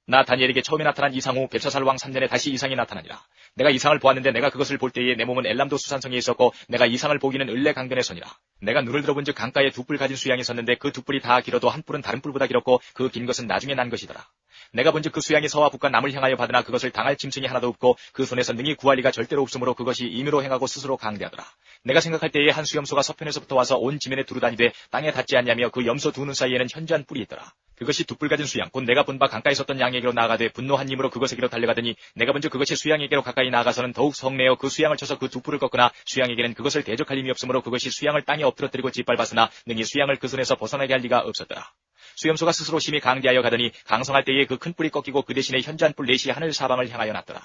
나 다니엘에게 처음에 나타난 이상 후 벨사살 왕 3년에 다시 이상이 나타나니라. 내가 이상을 보았는데 내가 그것을 볼 때에 내 몸은 엘람도 수산성에 있었고 내가 이상을 보기는 을레 강변에 서니라. 내가 눈을 들어본즉 강가에 두 뿔 가진 수양이 섰는데 그 두 뿔이 다 길어도 한 뿔은 다른 뿔보다 길었고 그 긴 것은 나중에 난 것이더라. 내가 본즉 그 수양이 서와 북과 남을 향하여 받으나 그것을 당할 짐승이 하나도 없고 그 손에서 능히 구할 리가 절대로 없으므로 그것이 임의로 행하고 스스로 강대하더라. 내가 생각할 때에 한 수염소가 서편에서부터 와서 온 지면에 두루다니되 땅에 닿지 않냐며 그 염소 두 눈 사이에는 현저한 뿔이 있더라. 그것이 두 뿔 가진 수양 곧 내가 본 바 강가에 섰던 양에게로 나아가되 분노한 힘으로 그것에게로 달려가더니 내가 본즉 그것이 수양에게로 가까이 나아가서는 더욱 성내어 그 수양을 쳐서 그 두 뿔을 꺾으나 수양에게는 그것을 대적할 힘이 없으므로 그것이 수양을 땅에 엎드러뜨리고 짓밟았으나 능히 수양을 그 손에서 벗어나게 할 리가 없었더라. 수염소가 스스로 심히 강대하여 가더니 강성할 때에 그 큰 뿔이 꺾이고 그 대신에 현저한 뿔 넷이 하늘 사방을 향하여 났더라.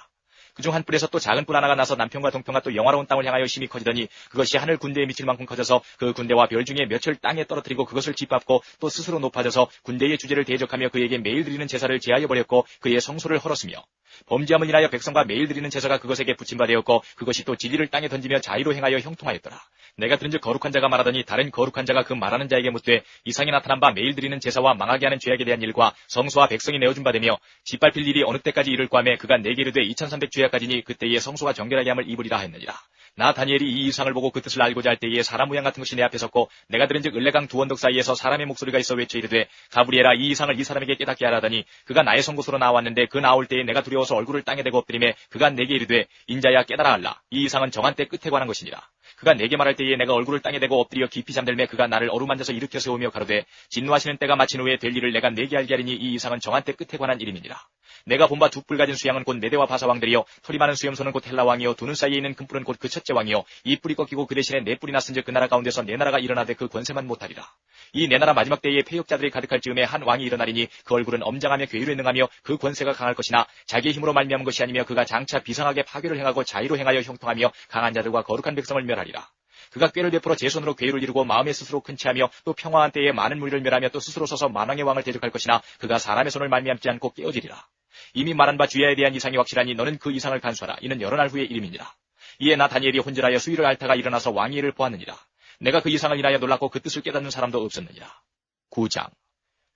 그중 한 뿔에서 또 작은 뿔 하나가 나서 남편과 동편과 또 영화로운 땅을 향하여 심히 커지더니 그것이 하늘 군대에 미칠 만큼 커져서 그 군대와 별 중에 몇을 땅에 떨어뜨리고 그것을 짓밟고 또 스스로 높아져서 군대의 주제를 대적하며 그에게 매일 드리는 제사를 제하여 버렸고 그의 성소를 헐었으며 범죄함을 인하여 백성과 매일 드리는 제사가 그것에게 붙임바 되었고 그것이 또 진리를 땅에 던지며 자의로 행하여 형통하였더라. 내가 들은즉 거룩한 자가 말하더니 다른 거룩한 자가 그 말하는 자에게 묻되 이상이 나타난 바 매일 드리는 제사와 망하게 하는 죄악에 대한 일과 성소와 백성이 내어준 바 되며 짓밟힐 일이 어느 때까지 이를까 하매 그가 내게 이르되 2300 죄악까지니 그때에 성소가 정결하게 함을 입으리라 했느니라. 나 다니엘이 이 이상을 보고 그 뜻을 알고자 할 때에 사람 모양 같은 것이 내 앞에 섰고 내가 들은즉 을레강 두 언덕 사이에서 사람의 목소리가 있어 외쳐 이르되 가브리엘아 이 이상을 이 사람에게 깨닫게 하라더니 그가 나의 선고소로 나왔는데 그 나올 때에 내가 두려워서 얼굴을 땅에 대고 엎드리매 그가 내게 이르되 인자야 깨달아 알라 이 이상은 정한 때 끝에 관한 것이니라. 그가 내게 말할 때에 내가 얼굴을 땅에 대고 엎드려 깊이 잠들매 그가 나를 어루만져서 일으켜 세우며 가로되 진노하시는 때가 마친 후에 될 일을 내가 내게 알게 하리니 이 이상은 정한 때 끝에 관한 일임이니라. 내가 본바 두 뿔 가진 수양은 곧 메대와 바사 왕들이요 털이 많은 수염소는 곧 헬라 왕이요 두 눈 사이에 있는 큰 뿔은 곧 그 첫째 왕이요 이 뿔이 꺾이고 그 대신에 네 뿔이 났은즉 그 나라 가운데서 네 나라가 일어나되 그 권세만 못하리라. 이 네 나라 마지막 때에 패역자들이 가득할 즈음에 한 왕이 일어나리니 그 얼굴은 엄장하며 괴유에 능하며 그 권세가 강할 것이나 자기의 힘으로 말미암은 것이 아니며 그가 장차 비상하게 파괴를 행하고 자의로 행하여 형통하며 강한 자들과 거룩한 백성을 멸하리라. 그가 꾀를 베풀어 제 손으로 괴유를 이루고 마음에 스스로 큰 체하며 또 평화한 때에 많은 무리를 멸하며 또 스스로 서서 만왕의 왕을 대적할 것이나 그가 사람의 손을 말미암지 않고 깨어지리라. 이미 말한 바 주야에 대한 이상이 확실하니 너는 그 이상을 간수하라. 이는 여러 날 후의 일임이니라. 이에 나 다니엘이 혼절하여 수위를 앓다가 일어나서 왕의 일을 보았느니라. 내가 그 이상을 인하여 놀랐고 그 뜻을 깨닫는 사람도 없었느니라. 9장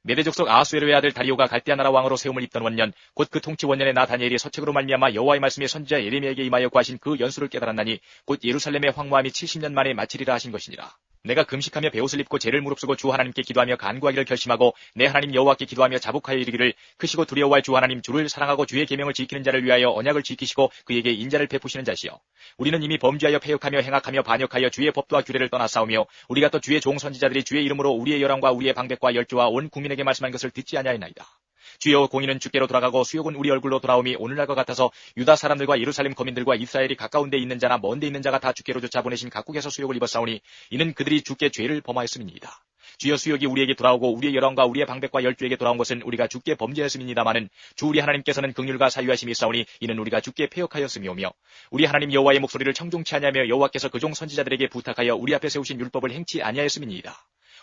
메대 족속 아하수에로의 아들 다리오가 갈대아 나라 왕으로 세움을 입던 원년 곧 그 통치 원년에 나 다니엘이 서책으로 말미암아 여호와의 말씀이 선지자 예레미야에게 임하여 구하신 그 연수를 깨달았나니 곧 예루살렘의 황무함이 70년 만에 마치리라 하신 것이니라. 내가 금식하며 베옷을 입고 죄를 무릅쓰고 주 하나님께 기도하며 간구하기를 결심하고 내 하나님 여호와께 기도하며 자복하여 이르기를 크시고 두려워할 주 하나님 주를 사랑하고 주의 계명을 지키는 자를 위하여 언약을 지키시고 그에게 인자를 베푸시는 자시여. 우리는 이미 범죄하여 패역하며 행악하며 반역하여 주의 법도와 규례를 떠나 싸우며 우리가 또 주의 종 선지자들이 주의 이름으로 우리의 열왕과 우리의 방백과 열조와 온 국민에게 말씀한 것을 듣지 아니하였나이다. 주여 공의는 주께로 돌아가고 수욕은 우리 얼굴로 돌아오미 오늘날과 같아서 유다 사람들과 예루살렘 거민들과 이스라엘이 가까운 데 있는 자나 먼 데 있는 자가 다 주께로 쫓아 보내신 각국에서 수욕을 입었사오니 이는 그들이 주께 죄를 범하였음이니이다. 주여 수욕이 우리에게 돌아오고 우리의 열왕과 우리의 방백과 열조에게 돌아온 것은 우리가 주께 범죄했음이니다마는 주 우리 하나님께서는 긍휼과 사유하심이 있사오니 이는 우리가 주께 패역하였음이오며 우리 하나님 여호와의 목소리를 청종치 아니하며 여호와께서 그 종 선지자들에게 부탁하여 우리 앞에 세우신 율법을 행치 아니하였음이니이다.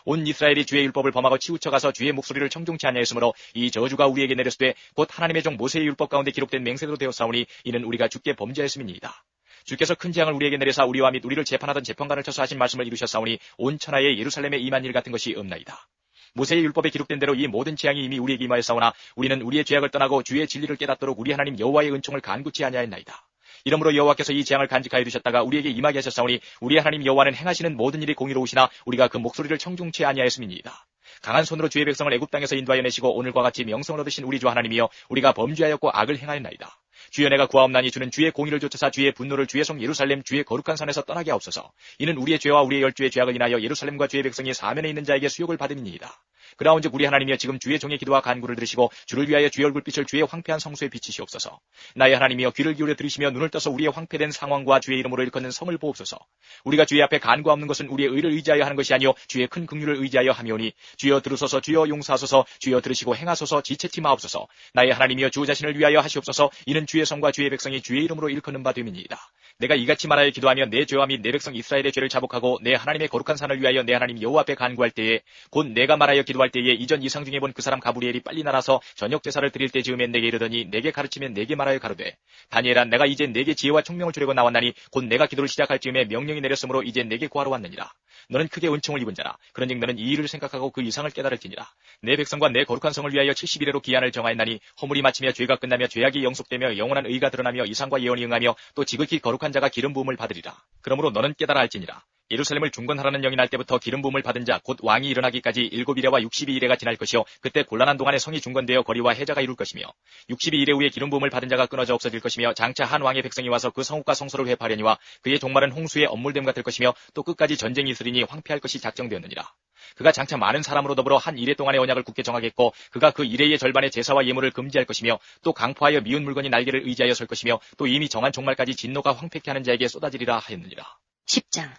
온 이스라엘이 주의 율법을 범하고 치우쳐가서 주의 목소리를 청종치 아니하였으므로 이 저주가 우리에게 내렸으되 곧 하나님의 종 모세의 율법 가운데 기록된 맹세대로 되었사오니 이는 우리가 주께 범죄했음이니이다. 주께서 큰 재앙을 우리에게 내려사 우리와 및 우리를 재판하던 재판관을 쳐서 하신 말씀을 이루셨사오니 온 천하에 예루살렘에 임한 일 같은 것이 없나이다. 모세의 율법에 기록된 대로 이 모든 재앙이 이미 우리에게 임하였사오나 우리는 우리의 죄악을 떠나고 주의 진리를 깨닫도록 우리 하나님 여호와의 은총을 간구치 아니하였나이다. 이러므로 여호와께서 이 재앙을 간직하여 두셨다가 우리에게 임하게 하셨사오니 우리 하나님 여호와는 행하시는 모든 일이 공의로우시나 우리가 그 목소리를 청종치 아니하였음이니이다. 강한 손으로 주의 백성을 애굽 땅에서 인도하여 내시고 오늘과 같이 명성을 얻으신 우리 주 하나님이여 우리가 범죄하였고 악을 행하였나이다. 주여 내가 구하옵나니 주는 주의 공의를 좇으사 주의 분노를 주의 성 예루살렘 주의 거룩한 산에서 떠나게 하옵소서. 이는 우리의 죄와 우리의 열조의 죄악을 인하여 예루살렘과 주의 백성이 사면에 있는 자에게 수욕을 받음이니이다. 그라온즉 우리 하나님이여 지금 주의 종의 기도와 간구를 들으시고 주를 위하여 주의 얼굴빛을 주의 황폐한 성소에 비치시옵소서. 나의 하나님이여 귀를 기울여 들으시며 눈을 떠서 우리의 황폐된 상황과 주의 이름으로 일컫는 성을 보옵소서. 우리가 주의 앞에 간구하옵는 것은 우리의 의를 의지하여 하는 것이 아니요 주의 큰 긍휼을 의지하여 함이오니 주여 들으소서 주여 용서하소서 주여 들으시고 행하소서 지체치 마옵소서. 나의 하나님이여 주 자신을 위하여 하시옵소서. 이는 주의 성과 주의 백성이 주의 이름으로 일컫는 바 됨이니이다. 내가 이같이 말하여 기도하며 내 죄와 및 내 백성 이스라엘의 죄를 자복하고 내 하나님의 거룩한 산을 위하여 내 하나님 여호와 앞에 간구할 때에 곧 내가 말하여 기도할 때에 이전 이상 중에 본 그 사람 가브리엘이 빨리 날아서 저녁 제사를 드릴 때 즈음에 내게 이르더니 내게 가르치면 내게 말하여 가로되 다니엘아 내가 이제 내게 지혜와 총명을 주려고 나왔나니 곧 내가 기도를 시작할 즈음에 명령이 내렸으므로 이제 내게 구하러 왔느니라. 너는 크게 은총을 입은 자라. 그런즉 너는 이 일을 생각하고 그 이상을 깨달을지니라. 내 백성과 내 거룩한 성을 위하여 70일에로 기한을 정하였나니 허물이 마치며 죄가 끝나며 죄악이 영속되며 영원한 의가 드러나며 이상과 예언이 응하며 또 지극히 거룩한 자가 기름 부음을 받으리라. 그러므로 너는 깨달아 알지니라. 예루살렘을 중건하라는 영이 날 때부터 기름 부음을 받은 자 곧 왕이 일어나기까지 7일에와 62일에가 지날 것이요 그때 곤란한 동안에 성이 중건되어 거리와 해자가 이룰 것이며 62일에 후에 기름 부음을 받은 자가 끊어져 없어질 것이며 장차 한 왕의 백성이 와서 그 성읍과 성소를 회파하려니와 그의 종말은 홍수의 엄물됨 같을 것이며 또 끝까지 전쟁이 있으리니 황폐할 것이 작정되었느니라. 그가 장차 많은 사람으로 더불어 한 이래 동안의 언약을 굳게 정하겠고 그가 그 이래의 절반의 제사와 예물을 금지할 것이며 또 강포하여 미운 물건이 날개를 의지하여 설 것이며 또 이미 정한 종말까지 진노가 황폐케 하는 자에게 쏟아지리라 하였느니라. 10장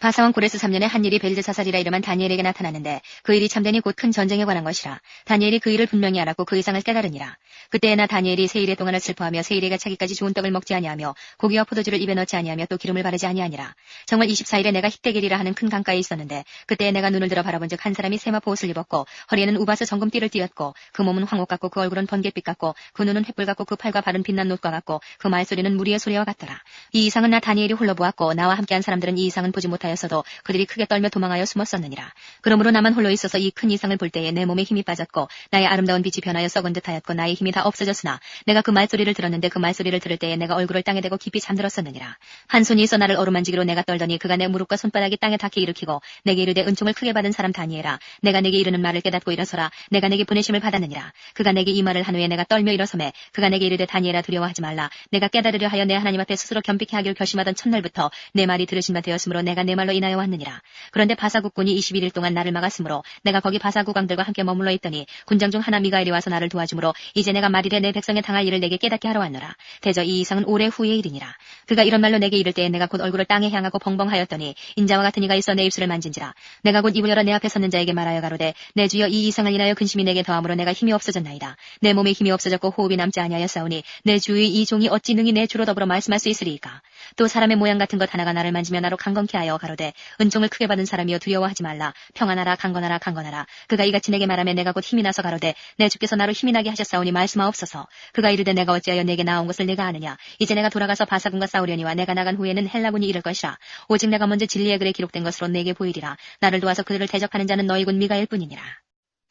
바사왕 고레스 3년에 한 일이 벨드사살이라 이름한 다니엘에게 나타나는데 그 일이 참되니 곧 큰 전쟁에 관한 것이라. 다니엘이 그 일을 분명히 알았고 그 이상을 깨달으니라. 그때에 나 다니엘이 세 일의 동안을 슬퍼하며 세 일에가 차기까지 좋은 떡을 먹지 아니하며 고기와 포도주를 입에 넣지 아니하며 또 기름을 바르지 아니하니라. 정말 24일에 내가 힙대길이라 하는 큰 강가에 있었는데 그때에 내가 눈을 들어 바라본즉 한 사람이 세마포 옷을 입었고 허리에는 우바스 정금띠를 띠었고 그 몸은 황옥 같고 그 얼굴은 번갯빛 같고 그 눈은 횃불 같고 그 팔과 발은 빛난 놋과 같고 그 말소리는 무리의 소리와 같더라. 이 이상은 나 다니엘이 홀로 보았고 나와 함께한 사람들은 이 이상은 보지 못하였고 못하였어도 그들이 크게 떨며 도망하여 숨었었느니라. 그러므로 나만 홀로 있어서 이 큰 이상을 볼 때에 내 몸에 힘이 빠졌고 나의 아름다운 빛이 변하여 썩은 듯하였고 나의 힘이 다 없어졌으나 내가 그 말소리를 들었는데 그 말소리를 들을 때에 내가 얼굴을 땅에 대고 깊이 잠들었었느니라. 한 손이 있어 나를 어루만지기로 내가 떨더니 그가 내 무릎과 손바닥이 땅에 닿게 일으키고 내게 이르되 은총을 크게 받은 사람 다니엘아 내가 내게 이르는 말을 깨닫고 일어서라 내가 내게 보내심을 받았느니라. 그가 내게 이 말을 한 후에 내가 떨며 일어서매 그가 내게 이르되 다니엘아 두려워하지 말라 내가 깨달으려 하여 내 하나님 앞에 스스로 겸비케 하기를 결심하던 첫날부터 내 말이 들으신 바 되었으므로 내가 내 말로 인하여 왔느니라. 그런데 바사국군이 21일 동안 나를 막았으므로 내가 거기 바사국왕들과 함께 머물러 있더니 군장 중 하나 미가엘이 와서 나를 도와주므로 이제 내가 말이되 내 백성에 당할 일을 내게 깨닫게 하러 왔노라. 대저 이 이상은 오래 후의 일이니라. 그가 이런 말로 내게 이를 때에 내가 곧 얼굴을 땅에 향하고 벙벙하였더니 인자와 같은 이가 있어 내 입술을 만진지라. 내가 곧 입을 열어 내 앞에 섰는 자에게 말하여 가로되 내 주여 이 이상을 인하여 근심이 내게 더함으로 내가 힘이 없어졌나이다. 내 몸에 힘이 없어졌고 호흡이 남지 아니하였사오니 내 주의 이 종이 어찌 능히 내 주로 더불어 말씀할 수 있으리이까. 또 사람의 모양 같은 것 하나가 나를 만지며 나로 강건케 하여 가로되 은총을 크게 받은 사람이여 두려워하지 말라. 평안하라 강건하라 강건하라. 그가 이같이 내게 말하며 내가 곧 힘이 나서 가로되 내 주께서 나로 힘이 나게 하셨사오니 말씀하옵소서. 그가 이르되 내가 어찌하여 내게 나온 것을 내가 아느냐. 이제 내가 돌아가서 바사군과 싸우려니와 내가 나간 후에는 헬라군이 이를 것이라. 오직 내가 먼저 진리의 글에 기록된 것으로 내게 보이리라. 나를 도와서 그들을 대적하는 자는 너희 군 미가엘 뿐이니라.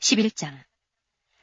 11장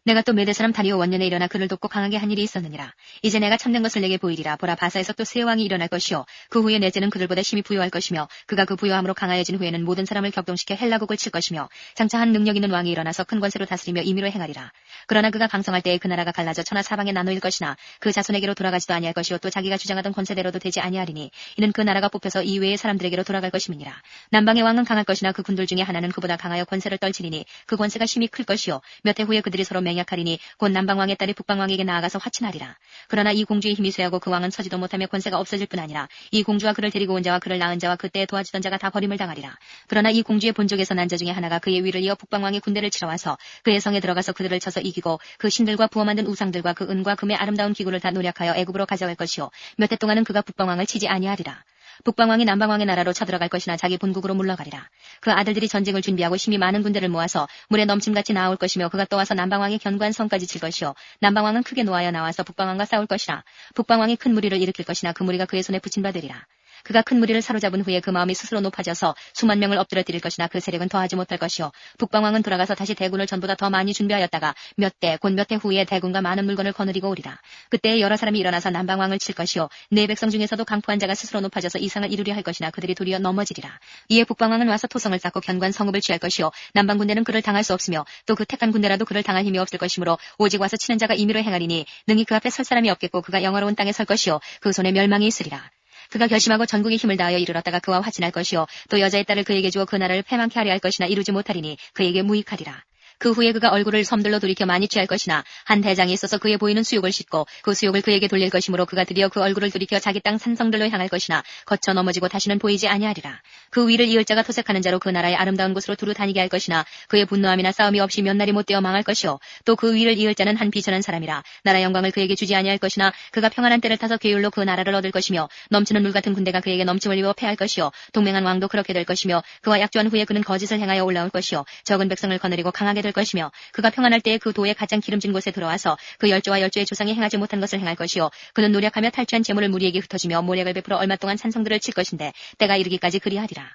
내가 또 메대 사람 다리오 원년에 일어나 그를 돕고 강하게 한 일이 있었느니라. 이제 내가 참된 것을 내게 보이리라. 보라 바사에서 또 새 왕이 일어날 것이요 그 후에 넷째는 그들보다 힘이 부요할 것이며 그가 그 부요함으로 강하여진 후에는 모든 사람을 격동시켜 헬라국을 칠 것이며 장차 한 능력 있는 왕이 일어나서 큰 권세로 다스리며 임의로 행하리라. 그러나 그가 강성할 때에 그 나라가 갈라져 천하 사방에 나누일 것이나 그 자손에게로 돌아가지도 아니할 것이요 또 자기가 주장하던 권세대로도 되지 아니하리니 이는 그 나라가 뽑혀서 이외의 사람들에게로 돌아갈 것임이니라. 남방의 왕은 강할 것이나 그 군들 중에 하나는 그보다 강하여 권세를 떨치리니 그 권세가 힘이 클 것이요 몇 해 후에 그들이 서로 맹약하리니 곧 남방왕의 딸이 북방왕에게 나아가서 화친하리라. 그러나 이 공주의 힘이 쇠하고 그 왕은 서지도 못하며 권세가 없어질 뿐 아니라 이 공주와 그를 데리고 온 자와 그를 낳은 자와 그때에 도와주던 자가 다 버림을 당하리라. 그러나 이 공주의 본족에서 난 자 중에 하나가 그의 위를 이어 북방왕의 군대를 치러 와서 그의 성에 들어가서 그들을 쳐서 이기고 그 신들과 부어 만든 우상들과 그 은과 금의 아름다운 기구를 다 노력하여 애굽으로 가져갈 것이요 몇 해 동안은 그가 북방왕을 치지 아니하리라. 북방왕이 남방왕의 나라로 쳐들어갈 것이나 자기 본국으로 물러가리라. 그 아들들이 전쟁을 준비하고 힘이 많은 군대를 모아서 물에 넘침같이 나올 것이며 그가 또 와서 남방왕의 견고한 성까지 칠 것이요 남방왕은 크게 노하여 나와서 북방왕과 싸울 것이라. 북방왕이 큰 무리를 일으킬 것이나 그 무리가 그의 손에 붙인 바 되리라. 그가 큰 무리를 사로잡은 후에 그 마음이 스스로 높아져서 수만 명을 엎드려뜨릴 것이나 그 세력은 더하지 못할 것이요 북방왕은 돌아가서 다시 대군을 전보다 더 많이 준비하였다가 몇 해 후에 대군과 많은 물건을 거느리고 오리라. 그때에 여러 사람이 일어나서 남방왕을 칠 것이요 내 백성 중에서도 강포한 자가 스스로 높아져서 이상을 이루려 할 것이나 그들이 도리어 넘어지리라. 이에 북방왕은 와서 토성을 쌓고 견고한 성읍을 취할 것이요 남방 군대는 그를 당할 수 없으며 또 그 택한 군대라도 그를 당할 힘이 없을 것이므로 오직 와서 치는 자가 임의로 행하리니 능히 그 앞에 설 사람이 없겠고 그가 영화로운 땅에 설 것이요 그 손에 멸망이 있으리라. 그가 결심하고 전국의 힘을 다하여 이르렀다가 그와 화친할 것이요 또 여자의 딸을 그에게 주어 그 나라를 패망케 하려 할 것이나 이루지 못하리니 그에게 무익하리라. 그 후에 그가 얼굴을 섬들로 돌이켜 많이 취할 것이나 한 대장이 있어서 그의 보이는 수욕을 싣고 그 수욕을 그에게 돌릴 것이므로 그가 드디어 그 얼굴을 돌이켜 자기 땅 산성들로 향할 것이나 거쳐 넘어지고 다시는 보이지 아니하리라. 그 위를 이을 자가 토색하는 자로 그 나라의 아름다운 곳으로 두루 다니게 할 것이나 그의 분노함이나 싸움이 없이 몇 날이 못 되어 망할 것이요 또 그 위를 이을 자는 한 비천한 사람이라. 나라 영광을 그에게 주지 아니할 것이나 그가 평안한 때를 타서 괴율로 그 나라를 얻을 것이며 넘치는 물 같은 군대가 그에게 넘침을 입어 패할 것이요 동맹한 왕도 그렇게 될 것이며 그와 약조한 후에 그는 거짓을 행하여 올라올 것이요 적은 백성을 거느리고 강하게 될 것이며 그가 평안할 때에 그 도의 가장 기름진 곳에 들어와서 그 열조와 열조의 조상이 행하지 못한 것을 행할 것이요 그는 노력하며 탈취한 재물을 무리에게 흩어지며 모략을 베풀어 얼마 동안 산성들을 칠 것인데 때가 이르기까지 그리하리라.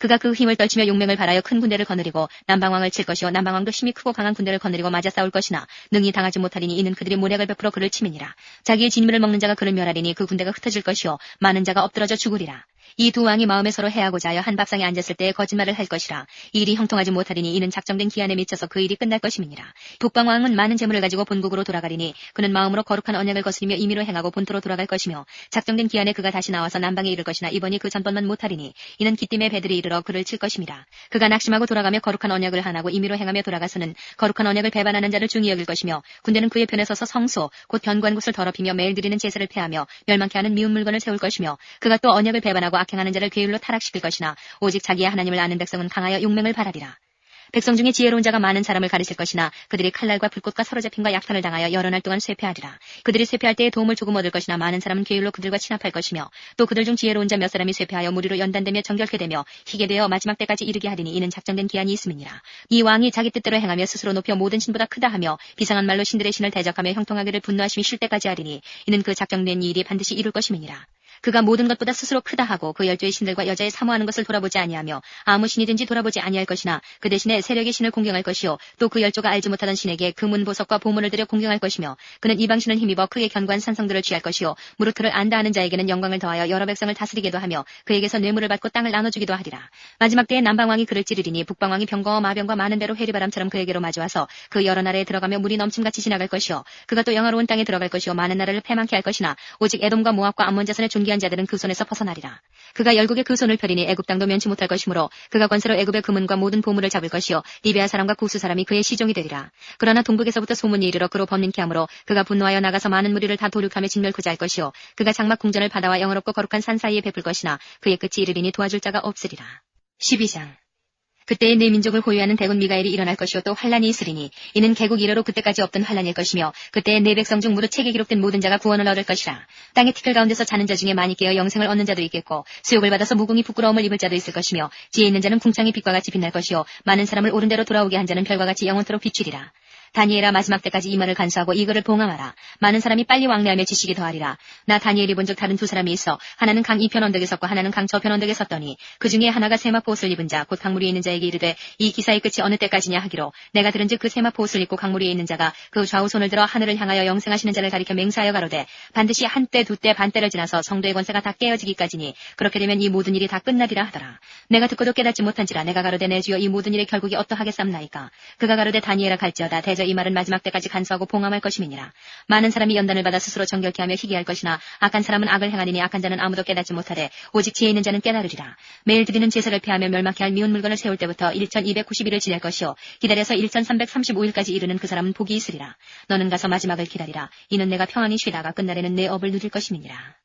그가 그 힘을 떨치며 용맹을 발하여 큰 군대를 거느리고 남방왕을 칠 것이요 남방왕도 힘이 크고 강한 군대를 거느리고 맞아 싸울 것이나 능히 당하지 못하리니 이는 그들이 모략을 베풀어 그를 치민이라. 자기의 진미를 먹는 자가 그를 멸하리니 그 군대가 흩어질 것이요 많은 자가 엎드러져 죽으리라. 이 두 왕이 마음에 서로 해하고자 하여 한 밥상에 앉았을 때에 거짓말을 할 것이라. 이 일이 형통하지 못하리니 이는 작정된 기한에 미쳐서 그 일이 끝날 것임이니라. 북방왕은 많은 재물을 가지고 본국으로 돌아가리니 그는 마음으로 거룩한 언약을 거스리며 임의로 행하고 본토로 돌아갈 것이며 작정된 기한에 그가 다시 나와서 남방에 이를 것이나 이번이 그 전번만 못하리니 이는 기띔의 배들이 이르러 그를 칠 것임이라. 그가 낙심하고 돌아가며 거룩한 언약을 한하고 임의로 행하며 돌아가서는 거룩한 언약을 배반하는 자를 중히 여길 것이며 군대는 그의 편에 서서 성소 곧 견고한 곳을 더럽히며 매일 드리는 제사를 폐하며 멸망케 하는 미운 물건을 세울 것이며 그가 또 언약을 배반하고 악행하는 자를 괴율로 타락시킬 것이나 오직 자기의 하나님을 아는 백성은 강하여 용맹을 바라리라. 백성 중에 지혜로운 자가 많은 사람을 가르칠 것이나 그들이 칼날과 불꽃과 사로잡힘과 약탈을 당하여 여러 날 동안 쇠폐하리라. 그들이 쇠폐할 때에 도움을 조금 얻을 것이나 많은 사람은 괴율로 그들과 친합할 것이며 또 그들 중 지혜로운 자 몇 사람이 쇠폐하여 무리로 연단되며 정결케 되며 희게 되어 마지막 때까지 이르게 하리니 이는 작정된 기한이 있음이니라. 이 왕이 자기 뜻대로 행하며 스스로 높여 모든 신보다 크다 하며 비상한 말로 신들의 신을 대적하며 형통하기를 분노하심이 쉴 때까지 하리니 이는 그 작정된 일이 반드시 이룰 것임이니라. 그가 모든 것보다 스스로 크다 하고 그 열조의 신들과 여자의 사모하는 것을 돌아보지 아니하며 아무 신이든지 돌아보지 아니할 것이나 그 대신에 세력의 신을 공경할 것이요 또 그 열조가 알지 못하던 신에게 금은 보석과 보물을 들여 공경할 것이며 그는 이방신을 힘입어 크게 견고한 산성들을 취할 것이요 무릇 그를 안다 하는 자에게는 영광을 더하여 여러 백성을 다스리게도 하며 그에게서 뇌물을 받고 땅을 나눠주기도 하리라. 마지막 때에 남방왕이 그를 찌르리니 북방왕이 병거와 마병과 많은 배로 회리바람처럼 그에게로 마주와서 그 여러 나라에 들어가며 물이 넘침같이 지나갈 것이요 그가 또 영화로운 땅에 들어갈 것이요 많은 나라를 패망케 할 것이나 오직 에돔과 모압과 암몬 자손의 존귀한 자들은 그 손에서 벗어나리라. 그가 열국에 그 손을 펴리니 애굽 땅도 면치 못할 것이므로 그가 권세로 애굽의 금은과 모든 보물을 잡을 것이요 리비아 사람과 구스 사람이 그의 시종이 되리라. 그러나 동북에서부터 소문이 이르러 그로 범민케 하므로 그가 분노하여 나가서 많은 무리를 다 도륙하며 진멸구제할 것이요 그가 장막 궁전을 바다와 영어롭고 거룩한 산 사이에 베풀 것이나 그의 끝이 이르리니 도와줄 자가 없으리라. 12장 그때에 내 민족을 호위하는 대군 미가엘이 일어날 것이요 또 환란이 있으리니 이는 개국 이래로 그때까지 없던 환란일 것이며 그때에 내 백성 중 무릇 책에 기록된 모든 자가 구원을 얻을 것이라. 땅의 티끌 가운데서 자는 자 중에 많이 깨어 영생을 얻는 자도 있겠고 수욕을 받아서 무궁히 부끄러움을 입을 자도 있을 것이며 지혜 있는 자는 궁창의 빛과 같이 빛날 것이요 많은 사람을 옳은 대로 돌아오게 한 자는 별과 같이 영원토록 비추리라. 다니엘아 마지막 때까지 이 말을 간수하고 이 글을 봉함하라. 많은 사람이 빨리 왕래하며 지식이 더하리라. 나 다니엘이 본 적 다른 두 사람이 있어 하나는 강 이편 언덕에 섰고 하나는 강 저편 언덕에 섰더니 그 중에 하나가 세마포 옷을 입은 자 곧 강물 위에 있는 자에게 이르되 이 기사의 끝이 어느 때까지냐 하기로 내가 들은즉 그 세마포 옷을 입고 강물 위에 있는 자가 그 좌우 손을 들어 하늘을 향하여 영생하시는 자를 가리켜 맹세하여 가로되 반드시 한때 두때 반때를 지나서 성도의 권세가 다 깨어지기까지니 그렇게 되면 이 모든 일이 다 끝나리라 하더라. 내가 듣고도 깨닫지 못한지라 내가 가로되 내 주여 이 모든 일의 결국이 어떠하겠삼나이까. 그가 가로되 다니엘아 갈지어다 대저 이 말은 마지막 때까지 간수하고 봉함할 것임이니라. 많은 사람이 연단을 받아 스스로 정결케 하며 희귀할 것이나 악한 사람은 악을 행하리니 악한 자는 아무도 깨닫지 못하되 오직 지혜 있는 자는 깨달으리라. 매일 드리는 제사를 폐하며 멸망케 할 미운 물건을 세울 때부터 1290일을 지낼 것이요 기다려서 1335일까지 이르는 그 사람은 복이 있으리라. 너는 가서 마지막을 기다리라. 이는 내가 평안히 쉬다가 끝날에는 내 업을 누릴 것임이니라.